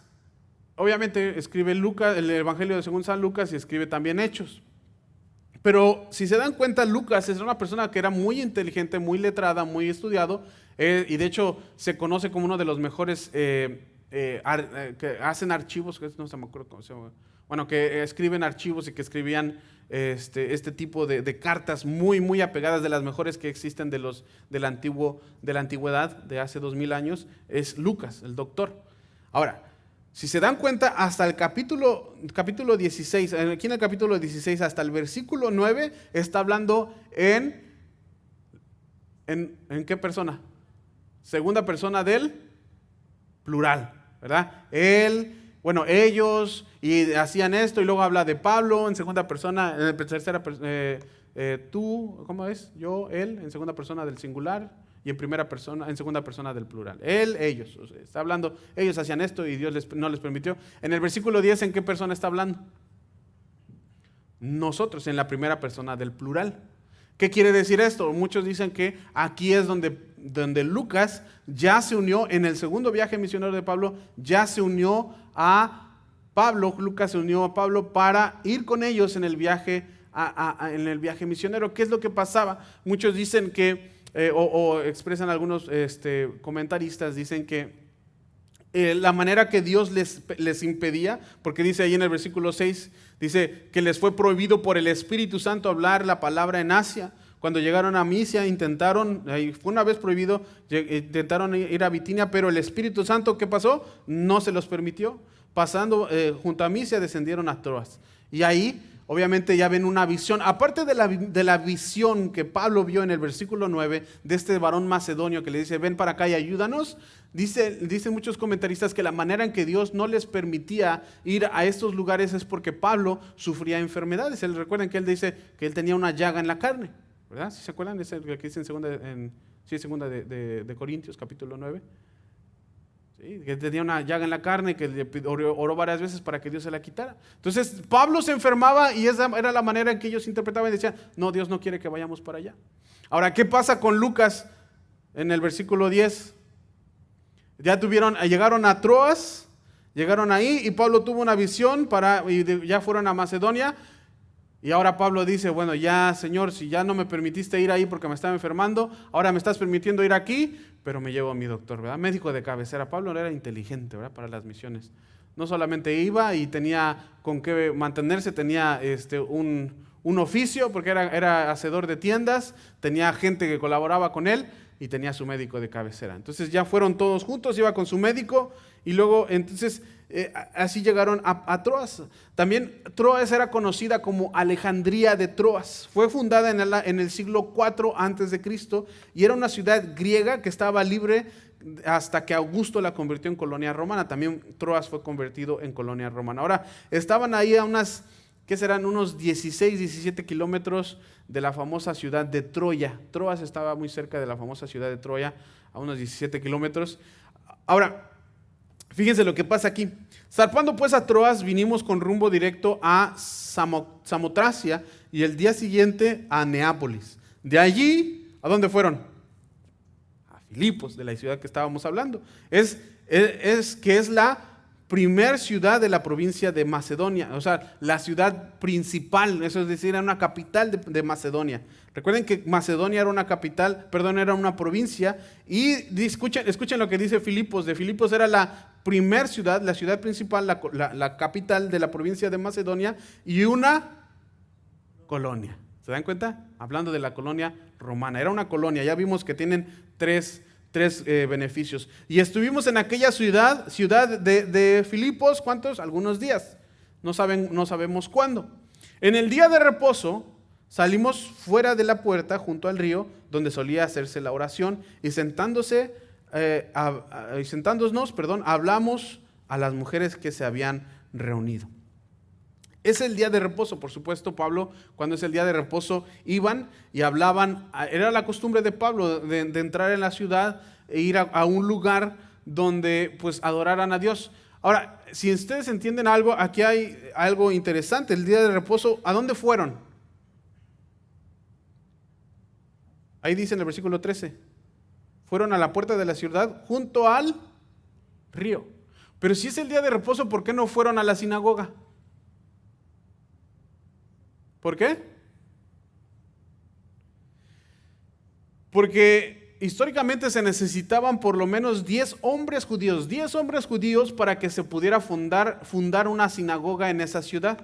obviamente escribe el Evangelio de según San Lucas y escribe también Hechos. Pero si se dan cuenta, Lucas es una persona que era muy inteligente, muy letrada, muy estudiado, y de hecho se conoce como uno de los mejores que hacen archivos, no se me acuerdo cómo se llama. Bueno, que escriben archivos y que escribían este tipo de cartas muy, muy apegadas, de las mejores que existen de la antigüedad, de hace 2000 años, es Lucas, el doctor. Ahora, si se dan cuenta, hasta el capítulo 16, aquí en el capítulo 16 hasta el versículo 9, está hablando ¿en qué persona? Segunda persona del plural, ¿verdad? Ellos, y hacían esto, y luego habla de Pablo en segunda persona, en tercera persona, tú, ¿cómo es? Yo, él, en segunda persona del singular, y en segunda persona del plural. Él, ellos, o sea, está hablando, ellos hacían esto y Dios no les permitió. En el versículo 10, ¿en qué persona está hablando? nosotros, en la primera persona del plural. ¿Qué quiere decir esto? Muchos dicen que aquí es donde Lucas ya se unió, en el segundo viaje misionero de Pablo, ya se unió a Pablo. Lucas se unió a Pablo para ir con ellos en el viaje, en el viaje misionero. ¿Qué es lo que pasaba? Muchos dicen que, o expresan algunos comentaristas, dicen que la manera que Dios les impedía, porque dice ahí en el versículo 6, dice que les fue prohibido por el Espíritu Santo hablar la palabra en Asia. Cuando llegaron a Misia fue una vez prohibido, intentaron ir a Bitinia, pero el Espíritu Santo, ¿qué pasó? No se los permitió. Pasando junto a Misia, descendieron a Troas. Y ahí, obviamente, ya ven una visión. Aparte de la visión que Pablo vio en el versículo 9, de este varón macedonio que le dice, ven para acá y ayúdanos. Dicen muchos comentaristas que la manera en que Dios no les permitía ir a estos lugares es porque Pablo sufría enfermedades. Recuerden que él dice que él tenía una llaga en la carne, ¿verdad? ¿Sí se acuerdan? Es el que dice en segunda de Corintios, capítulo 9. ¿Sí? Que tenía una llaga en la carne, que oró varias veces para que Dios se la quitara. Entonces Pablo se enfermaba y esa era la manera en que ellos interpretaban y decían, no, Dios no quiere que vayamos para allá. Ahora, ¿qué pasa con Lucas en el versículo 10? Llegaron a Troas, llegaron ahí y Pablo tuvo una visión y ya fueron a Macedonia. Y ahora Pablo dice, bueno, ya Señor, si ya no me permitiste ir ahí porque me estaba enfermando, ahora me estás permitiendo ir aquí, pero me llevo a mi doctor, ¿verdad? Médico de cabecera. Pablo era inteligente, ¿verdad? Para las misiones. No solamente iba y tenía con qué mantenerse, tenía un oficio, porque era hacedor de tiendas, tenía gente que colaboraba con él y tenía su médico de cabecera. Entonces ya fueron todos juntos, iba con su médico y luego entonces así llegaron a Troas. También Troas era conocida como Alejandría de Troas. Fue fundada en el siglo IV antes de Cristo y era una ciudad griega que estaba libre hasta que Augusto la convirtió en colonia romana. También Troas fue convertido en colonia romana. Ahora, estaban ahí a unas, ¿qué serán? Unos 16, 17 kilómetros de la famosa ciudad de Troya. Troas estaba muy cerca de la famosa ciudad de Troya, a unos 17 kilómetros. Ahora, fíjense lo que pasa aquí. Zarpando pues a Troas, vinimos con rumbo directo a Samotracia y el día siguiente a Neápolis. De allí, ¿a dónde fueron? A Filipos, de la ciudad que estábamos hablando. Que es la primer ciudad de la provincia de Macedonia, o sea, la ciudad principal, eso es decir, era una capital de Macedonia. Recuerden que Macedonia era era una provincia, y escuchen lo que dice Filipos. De Filipos era la primer ciudad, la ciudad principal, la capital de la provincia de Macedonia, y una colonia. ¿Se dan cuenta? Hablando de la colonia romana, era una colonia. Ya vimos que tienen tres beneficios. Y estuvimos en aquella ciudad de Filipos, ¿cuántos? Algunos días. No sabemos cuándo. En el día de reposo salimos fuera de la puerta junto al río donde solía hacerse la oración y sentándonos, hablamos a las mujeres que se habían reunido. Es el día de reposo, por supuesto. Pablo, cuando es el día de reposo, iban y hablaban. Era la costumbre de Pablo de entrar en la ciudad e ir a un lugar donde pues adoraran a Dios. Ahora, si ustedes entienden algo, aquí hay algo interesante. El día de reposo, ¿a dónde fueron? Ahí dice en el versículo 13. Fueron a la puerta de la ciudad junto al río. Pero si es el día de reposo, ¿por qué no fueron a la sinagoga? ¿Por qué? Porque históricamente se necesitaban por lo menos 10 hombres judíos para que se pudiera fundar una sinagoga en esa ciudad.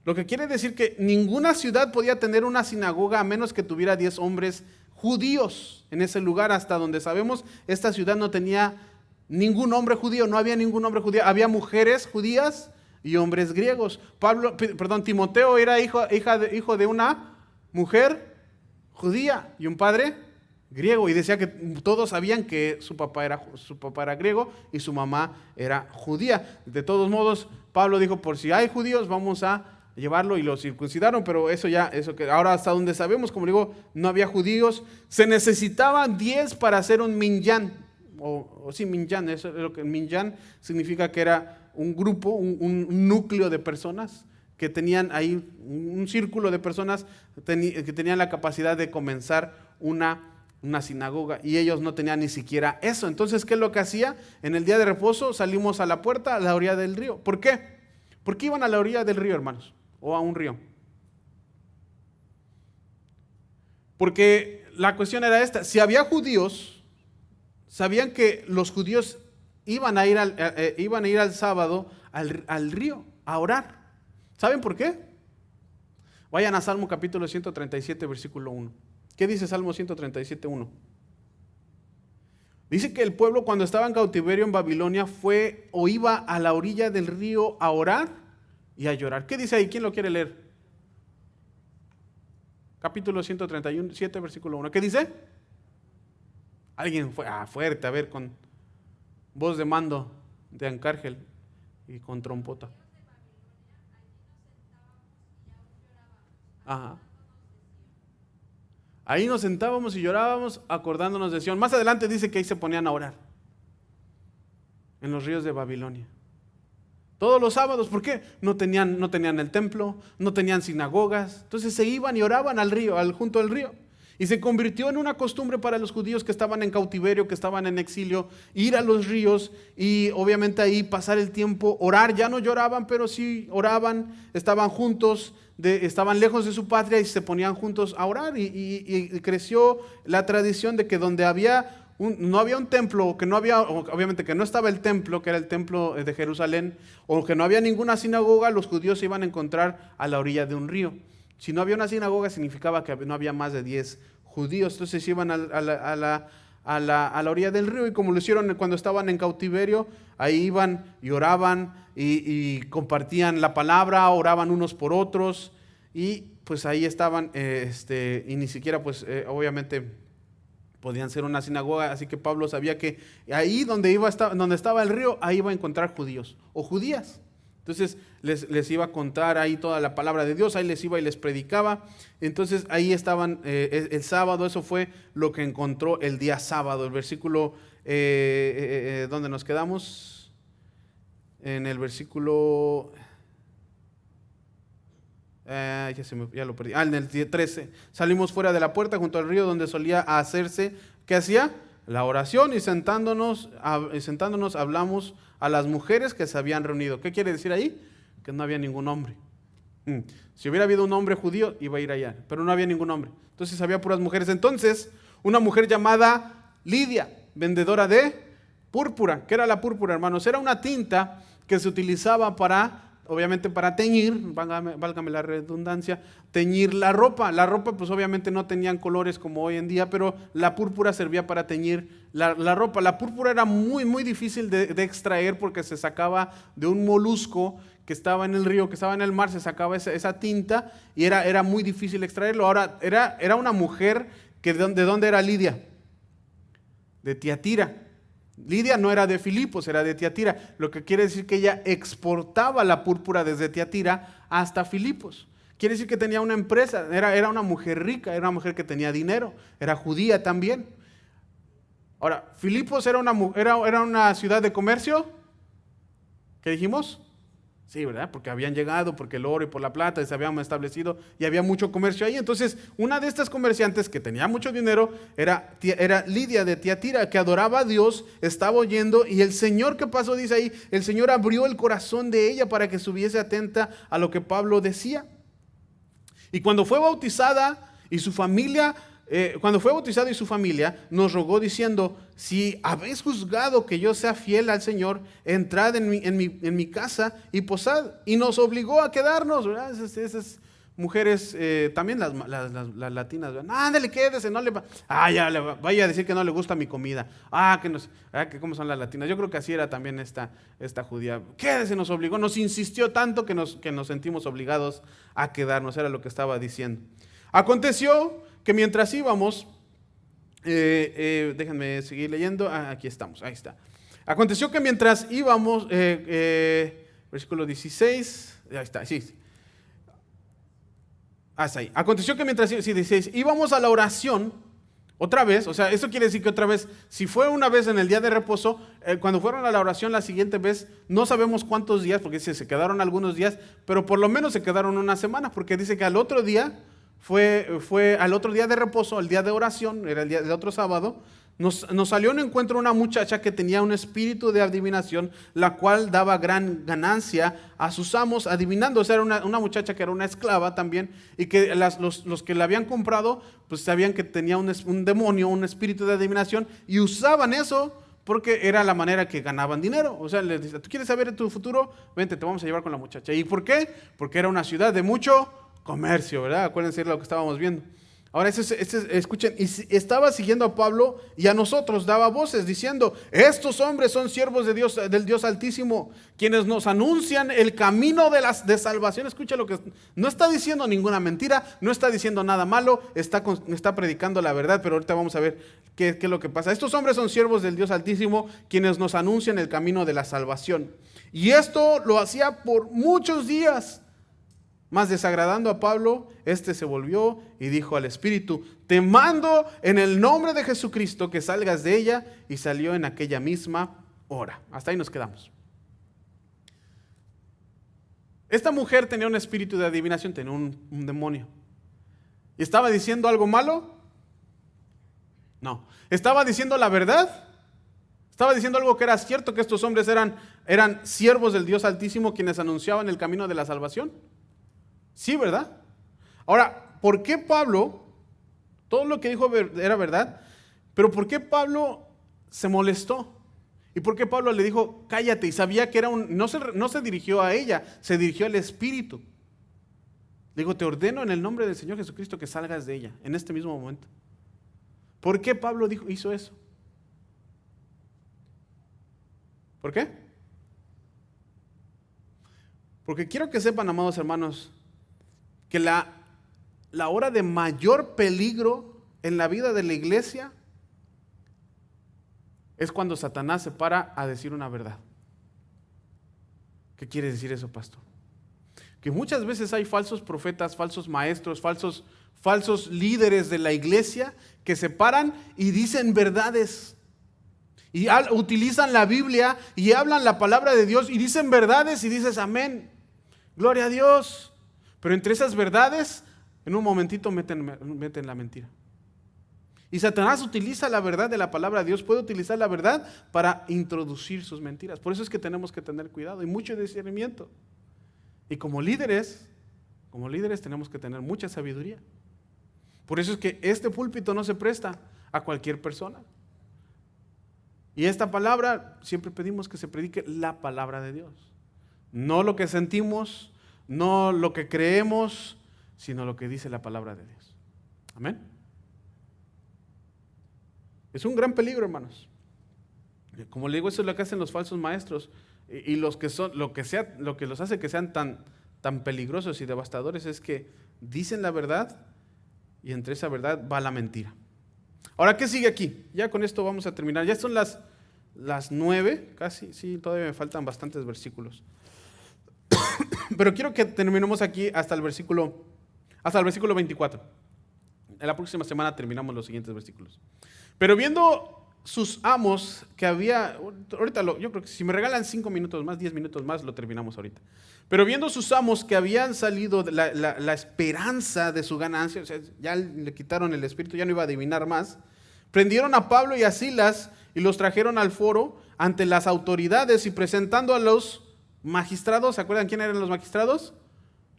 Lo que quiere decir que ninguna ciudad podía tener una sinagoga a menos que tuviera 10 hombres judíos en ese lugar. Hasta donde sabemos, esta ciudad no tenía ningún hombre judío, no había ningún hombre judío, había mujeres judías y hombres griegos. Timoteo era hijo de una mujer judía y un padre griego, y decía que todos sabían que su papá era griego y su mamá era judía. De todos modos, Pablo dijo, por si hay judíos, vamos a llevarlo, y lo circuncidaron, pero eso que ahora hasta donde sabemos, como digo, no había judíos. Se necesitaban 10 para hacer un minyan, minyan, eso es lo que minyan significa, que era un grupo, un núcleo de personas que tenían ahí un círculo de personas que tenían la capacidad de comenzar una sinagoga, y ellos no tenían ni siquiera eso. Entonces, ¿qué es lo que hacía? En el día de reposo salimos a la puerta, a la orilla del río. ¿Por qué? ¿Por qué iban a la orilla del río, hermanos? O a un río. Porque la cuestión era esta: si había judíos, sabían que los judíos iban a ir al sábado al río a orar. ¿Saben por qué? Vayan a Salmo capítulo 137, versículo 1. ¿Qué dice Salmo 137, 1? Dice que el pueblo, cuando estaba en cautiverio en Babilonia, fue o iba a la orilla del río a orar y a llorar. ¿Qué dice ahí? ¿Quién lo quiere leer? Capítulo 137, versículo 1. ¿Qué dice? Alguien fue fuerte, a ver, con voz de mando de arcángel y con trompota. Ajá. Ahí nos sentábamos y llorábamos acordándonos de Sión. Más adelante dice que ahí se ponían a orar en los ríos de Babilonia. Todos los sábados. ¿Por qué? No tenían el templo, no tenían sinagogas. Entonces se iban y oraban al río, junto al río. Y se convirtió en una costumbre para los judíos que estaban en cautiverio, que estaban en exilio, ir a los ríos y obviamente ahí pasar el tiempo, orar. Ya no lloraban, pero sí oraban, estaban juntos, estaban lejos de su patria y se ponían juntos a orar. Y creció la tradición de que donde no había un templo, que no había, obviamente que no estaba el templo, que era el templo de Jerusalén, o que no había ninguna sinagoga, los judíos se iban a encontrar a la orilla de un río. Si no había una sinagoga, significaba que no había más de 10 judíos. Entonces iban a la orilla del río, y como lo hicieron cuando estaban en cautiverio, ahí iban y oraban y compartían la palabra, oraban unos por otros, y pues ahí estaban, y ni siquiera pues obviamente podían ser una sinagoga. Así que Pablo sabía que ahí donde estaba el río, ahí iba a encontrar judíos o judías. Entonces les iba a contar ahí toda la palabra de Dios, ahí les iba y les predicaba. Entonces ahí estaban el sábado. Eso fue lo que encontró el día sábado. El versículo, ¿dónde nos quedamos? En el versículo, ya lo perdí. En el 13, salimos fuera de la puerta junto al río donde solía hacerse, ¿qué hacía? La oración, y sentándonos hablamos a las mujeres que se habían reunido. ¿Qué quiere decir ahí? Que no había ningún hombre. Si hubiera habido un hombre judío, iba a ir allá, pero no había ningún hombre. Entonces había puras mujeres. Entonces, una mujer llamada Lidia, vendedora de púrpura. ¿Qué era la púrpura, hermanos? Era una tinta que se utilizaba obviamente para teñir, válgame la redundancia, teñir la ropa. La ropa pues obviamente no tenían colores como hoy en día, pero la púrpura servía para teñir la ropa. La púrpura era muy, muy difícil de extraer, porque se sacaba de un molusco que estaba en el río, que estaba en el mar. Se sacaba esa tinta y era muy difícil extraerlo. Ahora, era una mujer que ¿de dónde era Lidia? De Tiatira. Lidia no era de Filipos, era de Tiatira, lo que quiere decir que ella exportaba la púrpura desde Tiatira hasta Filipos. Quiere decir que tenía una empresa, era una mujer rica, era una mujer que tenía dinero, era judía también. Ahora, Filipos era una ciudad de comercio. ¿Qué dijimos? Sí, ¿verdad? Porque habían llegado, porque el oro y por la plata se habían establecido y había mucho comercio ahí. Entonces, una de estas comerciantes que tenía mucho dinero era Lidia de Tiatira, que adoraba a Dios, estaba oyendo, y el Señor, ¿qué pasó? Dice ahí, el Señor abrió el corazón de ella para que estuviese atenta a lo que Pablo decía. Y cuando fue bautizada y su familia, nos rogó diciendo: si habéis juzgado que yo sea fiel al Señor, entrad en mi casa y posad. Y nos obligó a quedarnos, ¿verdad? Esas mujeres, también las latinas, ¿verdad? Ándale, quédese, no le vaya a decir que no le gusta mi comida. Que cómo son las latinas. Yo creo que así era también esta judía. Quédese, nos obligó, nos insistió tanto que nos sentimos obligados a quedarnos. Era lo que estaba diciendo. Aconteció que mientras íbamos, déjenme seguir leyendo. Aquí estamos, ahí está. Aconteció que mientras íbamos, versículo 16, ahí está, sí. Hasta ahí. Aconteció que mientras 16, íbamos a la oración, Otra vez, o sea, eso quiere decir que otra vez, si fue una vez en el día de reposo, cuando fueron a la oración la siguiente vez, no sabemos cuántos días, porque se quedaron algunos días, pero por lo menos se quedaron una semana, porque dice que al otro día, fue al otro día de reposo, el día de oración, era el día del otro sábado, nos salió un encuentro una muchacha que tenía un espíritu de adivinación, la cual daba gran ganancia a sus amos adivinando. O sea, era una muchacha que era una esclava también, y que los que la habían comprado, pues sabían que tenía un demonio, un espíritu de adivinación, y usaban eso porque era la manera que ganaban dinero. O sea, les dice, ¿tú quieres saber tu futuro? Vente, te vamos a llevar con la muchacha. ¿Y por qué? Porque era una ciudad de mucho comercio, ¿verdad? Acuérdense de lo que estábamos viendo. Ahora, escuchen, y estaba siguiendo a Pablo y a nosotros daba voces diciendo, estos hombres son siervos de Dios, del Dios Altísimo, quienes nos anuncian el camino de salvación. Escucha lo que no está diciendo ninguna mentira, no está diciendo nada malo, está predicando la verdad, pero ahorita vamos a ver qué es lo que pasa. Estos hombres son siervos del Dios Altísimo, quienes nos anuncian el camino de la salvación. Y esto lo hacía por muchos días. Mas desagradando a Pablo, este se volvió y dijo al espíritu, te mando en el nombre de Jesucristo que salgas de ella, y salió en aquella misma hora. Hasta ahí nos quedamos. Esta mujer tenía un espíritu de adivinación, tenía un demonio. ¿Y estaba diciendo algo malo? No. ¿Estaba diciendo la verdad? ¿Estaba diciendo algo que era cierto, que estos hombres eran siervos del Dios Altísimo, quienes anunciaban el camino de la salvación? Sí, ¿verdad? Ahora, ¿por qué Pablo, todo lo que dijo era verdad, pero por qué Pablo se molestó? ¿Y por qué Pablo le dijo, cállate? Y sabía que era no se dirigió a ella, se dirigió al Espíritu. Le digo, te ordeno en el nombre del Señor Jesucristo que salgas de ella, en este mismo momento. ¿Por qué Pablo hizo eso? ¿Por qué? Porque quiero que sepan, amados hermanos, que la hora de mayor peligro en la vida de la iglesia es cuando Satanás se para a decir una verdad. ¿Qué quiere decir eso, pastor? Que muchas veces hay falsos profetas, falsos maestros, falsos líderes de la iglesia que se paran y dicen verdades. Y utilizan la Biblia y hablan la palabra de Dios y dicen verdades y dices amén. Gloria a Dios. Pero entre esas verdades, en un momentito meten la mentira. Y Satanás utiliza la verdad de la palabra de Dios, puede utilizar la verdad para introducir sus mentiras. Por eso es que tenemos que tener cuidado y mucho discernimiento. Y como líderes tenemos que tener mucha sabiduría. Por eso es que este púlpito no se presta a cualquier persona. Y esta palabra, siempre pedimos que se predique la palabra de Dios. No lo que sentimos, no lo que creemos, sino lo que dice la palabra de Dios. Amén. Es un gran peligro, hermanos. Como le digo, eso es lo que hacen los falsos maestros. Y lo que los hace que sean tan peligrosos y devastadores es que dicen la verdad y entre esa verdad va la mentira. Ahora, ¿qué sigue aquí? Ya con esto vamos a terminar. Ya son las 9, casi, sí, todavía me faltan bastantes versículos. Pero quiero que terminemos aquí hasta el versículo 24. En la próxima semana terminamos los siguientes versículos. Pero viendo sus amos que había, ahorita yo creo que si me regalan 5 minutos más, 10 minutos más, lo terminamos ahorita. Pero viendo sus amos que habían salido de la esperanza de su ganancia, o sea, ya le quitaron el espíritu, ya no iba a adivinar más, prendieron a Pablo y a Silas y los trajeron al foro ante las autoridades y presentando a los magistrados. ¿Se acuerdan quién eran los magistrados?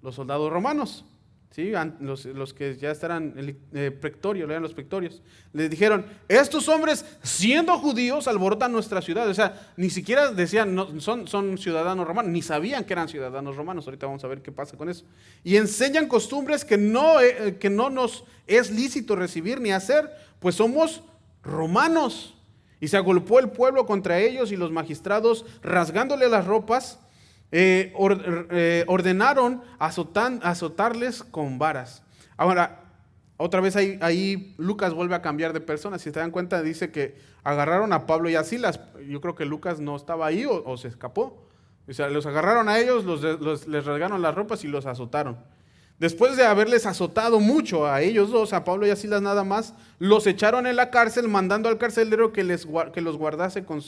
Los soldados romanos, ¿sí? Los que ya estarán en el pretorio, eran los pretorios. Les dijeron, estos hombres siendo judíos alborotan nuestra ciudad. O sea, ni siquiera decían, no, son ciudadanos romanos, ni sabían que eran ciudadanos romanos. Ahorita vamos a ver qué pasa con eso. Y enseñan costumbres que no nos es lícito recibir ni hacer, pues somos romanos. Y se agolpó el pueblo contra ellos y los magistrados, rasgándole las ropas, ordenaron azotarles con varas. Ahora, otra vez ahí Lucas vuelve a cambiar de persona. Si se dan cuenta, dice que agarraron a Pablo y a Silas. Yo creo que Lucas no estaba ahí o se escapó. O sea, los agarraron a ellos, les rasgaron las ropas y los azotaron. Después de haberles azotado mucho a ellos dos, a Pablo y a Silas nada más, los echaron en la cárcel, mandando al carcelero que los guardase con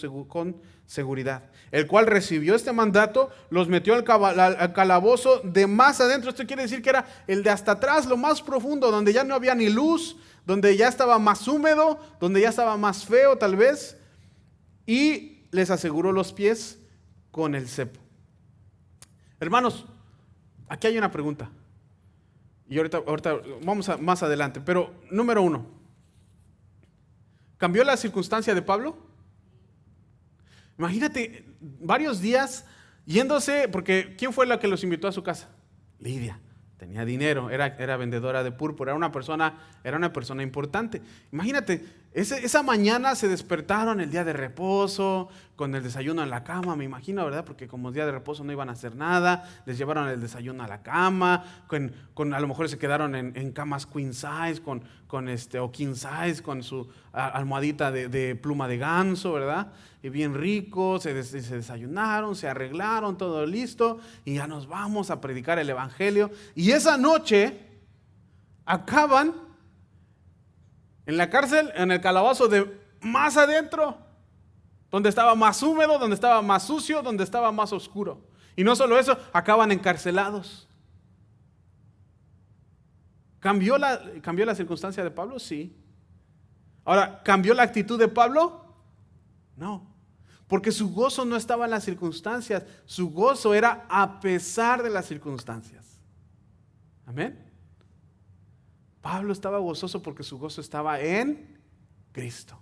seguridad. El cual recibió este mandato, los metió al calabozo de más adentro. Esto quiere decir que era el de hasta atrás, lo más profundo, donde ya no había ni luz, donde ya estaba más húmedo, donde ya estaba más feo tal vez. Y les aseguró los pies con el cepo. Hermanos, aquí hay una pregunta. Y ahorita vamos más adelante. Pero número 1, ¿cambió la circunstancia de Pablo? Imagínate varios días yéndose, porque ¿quién fue la que los invitó a su casa? Lidia. Tenía dinero, era vendedora de púrpura, era una persona importante. Imagínate, esa mañana se despertaron el día de reposo, con el desayuno en la cama, me imagino, ¿verdad? Porque como día de reposo no iban a hacer nada, les llevaron el desayuno a la cama, a lo mejor se quedaron en camas queen size, o king size, con su almohadita de pluma de ganso, ¿verdad? Y bien rico, se desayunaron, se arreglaron, todo listo, y ya nos vamos a predicar el evangelio. Y esa noche acaban en la cárcel, en el calabozo de más adentro, donde estaba más húmedo, donde estaba más sucio, donde estaba más oscuro. Y no solo eso, acaban encarcelados. ¿Cambió la circunstancia de Pablo? Sí. Ahora, ¿cambió la actitud de Pablo? No. Porque su gozo no estaba en las circunstancias, su gozo era a pesar de las circunstancias. Amén. Pablo estaba gozoso porque su gozo estaba en Cristo.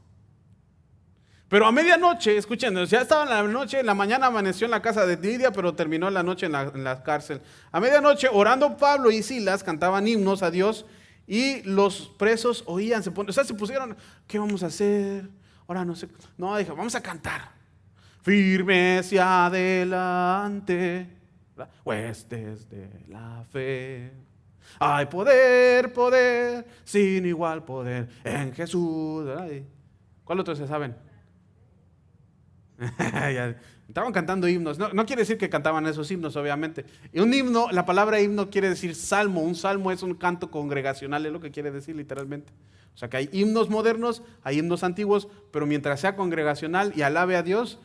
Pero a medianoche, escuchen, ya estaba en la noche, en la mañana amaneció en la casa de Lidia, pero terminó la noche en la cárcel. A medianoche, orando, Pablo y Silas cantaban himnos a Dios y los presos oían, se pusieron, ¿qué vamos a hacer? Ahora no sé, no, dije, vamos a cantar. Firmes y adelante, huestes de la fe. Hay poder, sin igual poder en Jesús. ¿Cuál otro se saben? Estaban cantando himnos. No quiere decir que cantaban esos himnos, obviamente. Y un himno, la palabra himno quiere decir salmo. Un salmo es un canto congregacional, es lo que quiere decir literalmente. O sea que hay himnos modernos, hay himnos antiguos, pero mientras sea congregacional y alabe a Dios,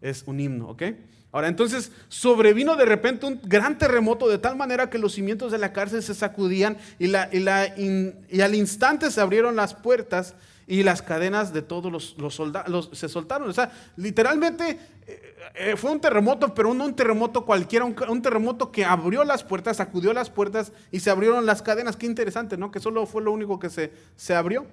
es un himno, ¿ok? Ahora, entonces, sobrevino de repente un gran terremoto de tal manera que los cimientos de la cárcel se sacudían y al instante se abrieron las puertas y las cadenas de todos los soldados se soltaron. O sea, literalmente fue un terremoto, pero no un terremoto cualquiera, un terremoto que abrió las puertas, sacudió las puertas y se abrieron las cadenas. Qué interesante, ¿no? Que solo fue lo único que se abrió.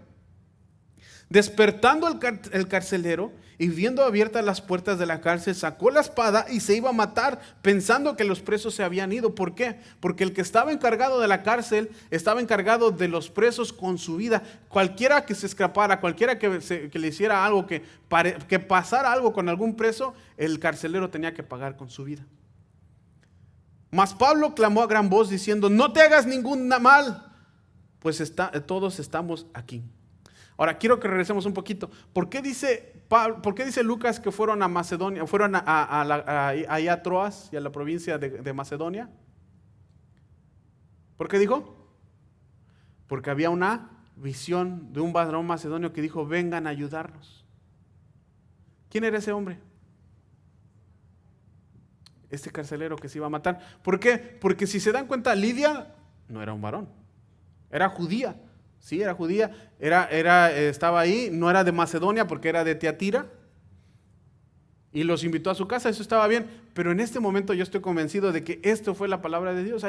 Despertando el carcelero y viendo abiertas las puertas de la cárcel, sacó la espada y se iba a matar, pensando que los presos se habían ido. ¿Por qué? Porque el que estaba encargado de la cárcel estaba encargado de los presos con su vida. Cualquiera que se escapara, cualquiera que le hiciera algo, que pasara algo con algún preso, el carcelero tenía que pagar con su vida. Mas Pablo clamó a gran voz diciendo: no te hagas ningún mal, pues todos estamos aquí. Ahora quiero que regresemos un poquito. ¿Por qué dice Lucas que fueron a Macedonia, fueron ahí a Troas y a la provincia de Macedonia? ¿Por qué dijo? Porque había una visión de un varón macedonio que dijo: vengan a ayudarnos. ¿Quién era ese hombre? Este carcelero que se iba a matar. ¿Por qué? Porque si se dan cuenta, Lidia no era un varón, era judía. Sí, era judía, estaba ahí, no era de Macedonia porque era de Tiatira y los invitó a su casa, eso estaba bien, pero en este momento yo estoy convencido de que esto fue la palabra de Dios.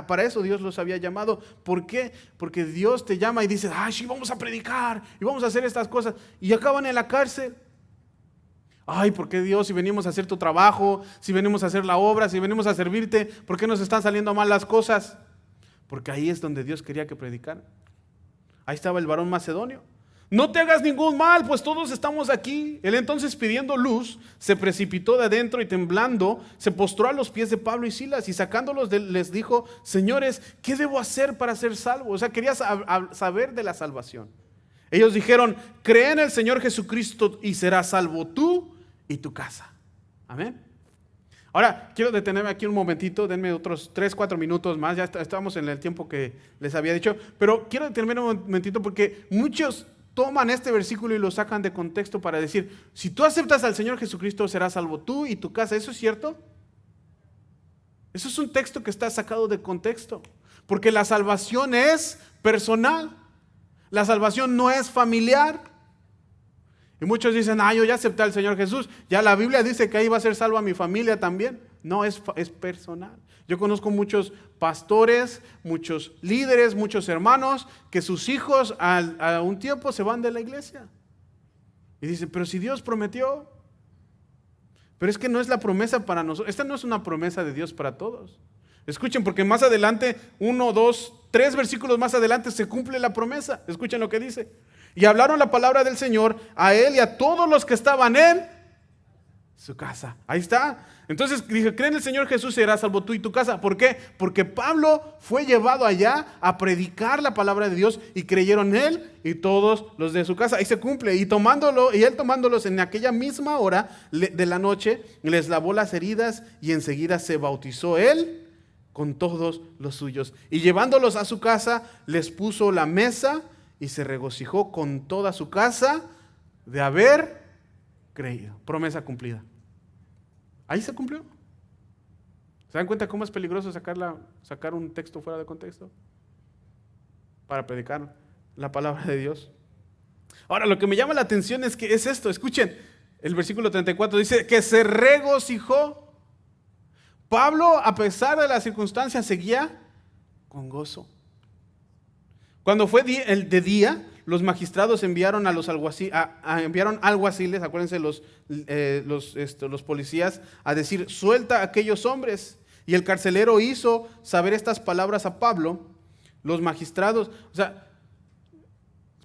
Para eso Dios los había llamado. ¿Por qué? Porque Dios te llama y dice: ay, sí, vamos a predicar y vamos a hacer estas cosas, y acaban en la cárcel. Ay, ¿por qué, Dios, si venimos a hacer tu trabajo, si venimos a hacer la obra, si venimos a servirte, por qué nos están saliendo mal las cosas? Porque ahí es donde Dios quería que predicaran. Ahí estaba el varón macedonio. No te hagas ningún mal, pues todos estamos aquí. Él entonces, pidiendo luz, se precipitó de adentro y temblando, se postró a los pies de Pablo y Silas y sacándolos les dijo: señores, ¿qué debo hacer para ser salvo? O sea, quería saber de la salvación. Ellos dijeron: cree en el Señor Jesucristo y serás salvo tú y tu casa. Amén. Ahora, quiero detenerme aquí un momentito, denme otros 3, 4 minutos más, ya estamos en el tiempo que les había dicho, pero quiero detenerme un momentito porque muchos toman este versículo y lo sacan de contexto para decir, si tú aceptas al Señor Jesucristo, serás salvo tú y tu casa. ¿Eso es cierto? Eso es un texto que está sacado de contexto, porque la salvación es personal, la salvación no es familiar. Y muchos dicen, yo ya acepté al Señor Jesús, ya la Biblia dice que ahí va a ser salva mi familia también. No, es personal. Yo conozco muchos pastores, muchos líderes, muchos hermanos, que sus hijos a un tiempo se van de la iglesia. Y dicen, pero si Dios prometió. Pero es que no es la promesa para nosotros, esta no es una promesa de Dios para todos. Escuchen, porque más adelante, 1, 2, 3 versículos más adelante se cumple la promesa. Escuchen lo que dice. Y hablaron la palabra del Señor a él y a todos los que estaban en su casa. Ahí está. Entonces dije, cree en el Señor Jesús y serás salvo tú y tu casa. ¿Por qué? Porque Pablo fue llevado allá a predicar la palabra de Dios y creyeron en él y todos los de su casa. Ahí se cumple. Y él tomándolos en aquella misma hora de la noche, les lavó las heridas y enseguida se bautizó él con todos los suyos. Y llevándolos a su casa, les puso la mesa y se regocijó con toda su casa de haber creído. Promesa cumplida. Ahí se cumplió. ¿Se dan cuenta cómo es peligroso sacar un texto fuera de contexto para predicar la palabra de Dios? Ahora, lo que me llama la atención es que es esto. Escuchen, el versículo 34 dice que se regocijó. Pablo, a pesar de las circunstancias, seguía con gozo. Cuando fue el de día, los magistrados enviaron a los enviaron alguaciles, acuérdense los policías, a decir, suelta a aquellos hombres. Y el carcelero hizo saber estas palabras a Pablo. Los magistrados,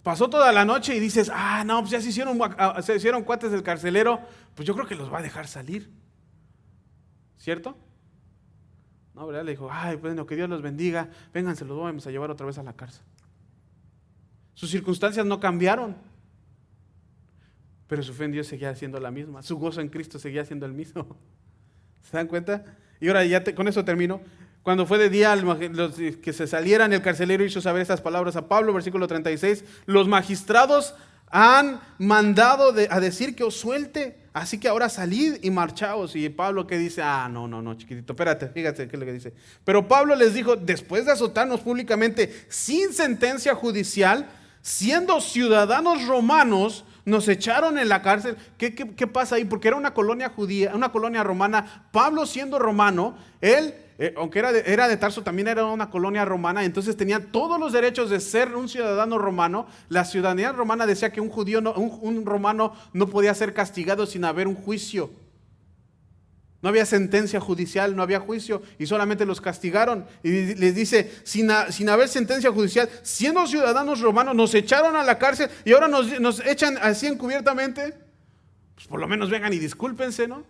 pasó toda la noche y dices, no, pues ya se hicieron cuates del carcelero, pues yo creo que los va a dejar salir. ¿Cierto? No, ¿verdad? Le dijo, bueno, que Dios los bendiga, vénganse, los vamos a llevar otra vez a la cárcel. Sus circunstancias no cambiaron, pero su fe en Dios seguía siendo la misma, su gozo en Cristo seguía siendo el mismo. ¿Se dan cuenta? Y ahora con eso termino. Cuando fue de día, los que se salieran, el carcelero hizo saber estas palabras a Pablo, versículo 36, los magistrados han mandado a decir que os suelte, así que ahora salid y marchaos. Y Pablo que dice, no, chiquitito, espérate, fíjate qué es lo que dice. Pero Pablo les dijo, después de azotarnos públicamente sin sentencia judicial, siendo ciudadanos romanos, nos echaron en la cárcel. ¿Qué pasa ahí? Porque era una colonia judía, una colonia romana. Pablo, siendo romano, él, aunque era de Tarso, también era una colonia romana, entonces tenía todos los derechos de ser un ciudadano romano. La ciudadanía romana decía que un judío, un romano no podía ser castigado sin haber un juicio. No había sentencia judicial, no había juicio y solamente los castigaron. Y les dice, sin haber sentencia judicial, siendo ciudadanos romanos, nos echaron a la cárcel y ahora nos echan así encubiertamente. Pues por lo menos vengan y discúlpense, ¿no?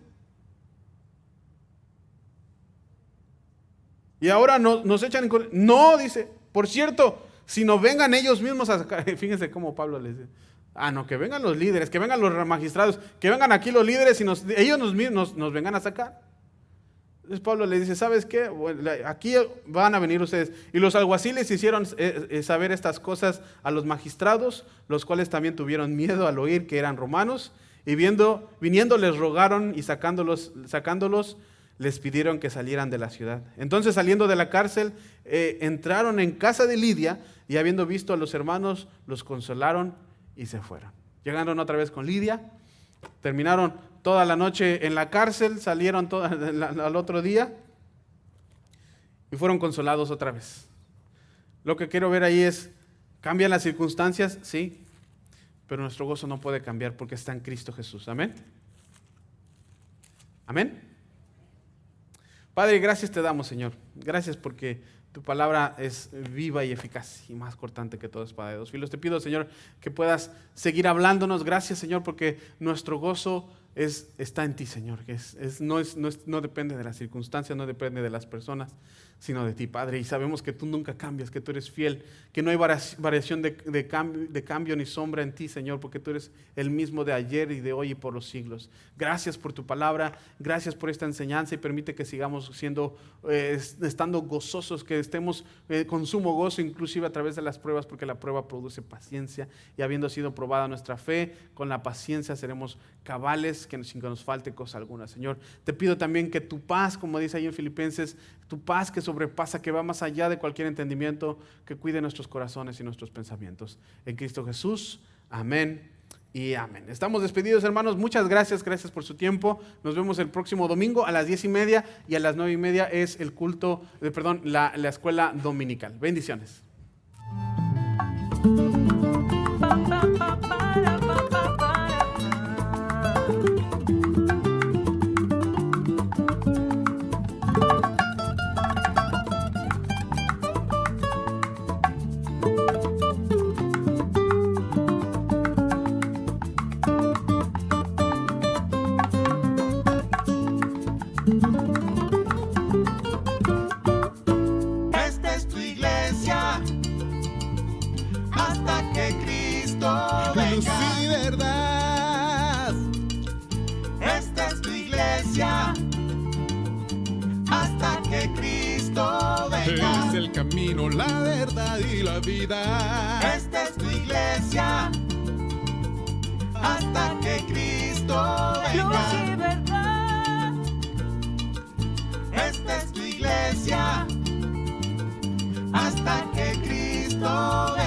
Y ahora nos echan no, dice, por cierto, sino vengan ellos mismos a sacar. Fíjense cómo Pablo les dice. No, que vengan los líderes, que vengan los magistrados, que vengan aquí los líderes y ellos nos vengan a sacar. Entonces Pablo le dice, ¿sabes qué? Bueno, aquí van a venir ustedes. Y los alguaciles hicieron saber estas cosas a los magistrados, los cuales también tuvieron miedo al oír que eran romanos. Y viniendo les rogaron y sacándolos, les pidieron que salieran de la ciudad. Entonces, saliendo de la cárcel, entraron en casa de Lidia y habiendo visto a los hermanos, los consolaron y se fueron. Llegaron otra vez con Lidia, terminaron toda la noche en la cárcel, salieron al otro día y fueron consolados otra vez. Lo que quiero ver ahí es, ¿cambian las circunstancias? Sí, pero nuestro gozo no puede cambiar porque está en Cristo Jesús. Amén. Amén. Padre, gracias te damos, Señor. Gracias porque tu palabra es viva y eficaz y más cortante que toda espada de dos filos. Te pido, Señor, que puedas seguir hablándonos. Gracias, Señor, porque nuestro gozo está en ti, Señor. No depende de las circunstancias, no depende de las personas, sino de ti, Padre. Y sabemos que tú nunca cambias, que tú eres fiel, que no hay variación de cambio ni sombra en ti, Señor, porque tú eres el mismo de ayer y de hoy y por los siglos. Gracias por tu palabra, gracias por esta enseñanza y permite que sigamos estando gozosos, que estemos con sumo gozo, inclusive a través de las pruebas, porque la prueba produce paciencia y habiendo sido probada nuestra fe, con la paciencia seremos cabales, sin que nos falte cosa alguna, Señor. Te pido también que tu paz, como dice ahí en Filipenses, tu paz que sobrepasa, que va más allá de cualquier entendimiento, que cuide nuestros corazones y nuestros pensamientos. En Cristo Jesús, amén y amén. Estamos despedidos, hermanos. Muchas gracias por su tiempo. Nos vemos el próximo domingo a las 10:30 y a las 9:30 es el culto, la escuela dominical. Bendiciones. Esta es tu iglesia, hasta que Cristo venga. Luz y verdad. Esta es tu iglesia, hasta que Cristo venga. Es el camino, la verdad y la vida. Esta es tu iglesia, hasta que Cristo venga. Luz y verdad. Esta es tu iglesia, hasta que Cristo venga.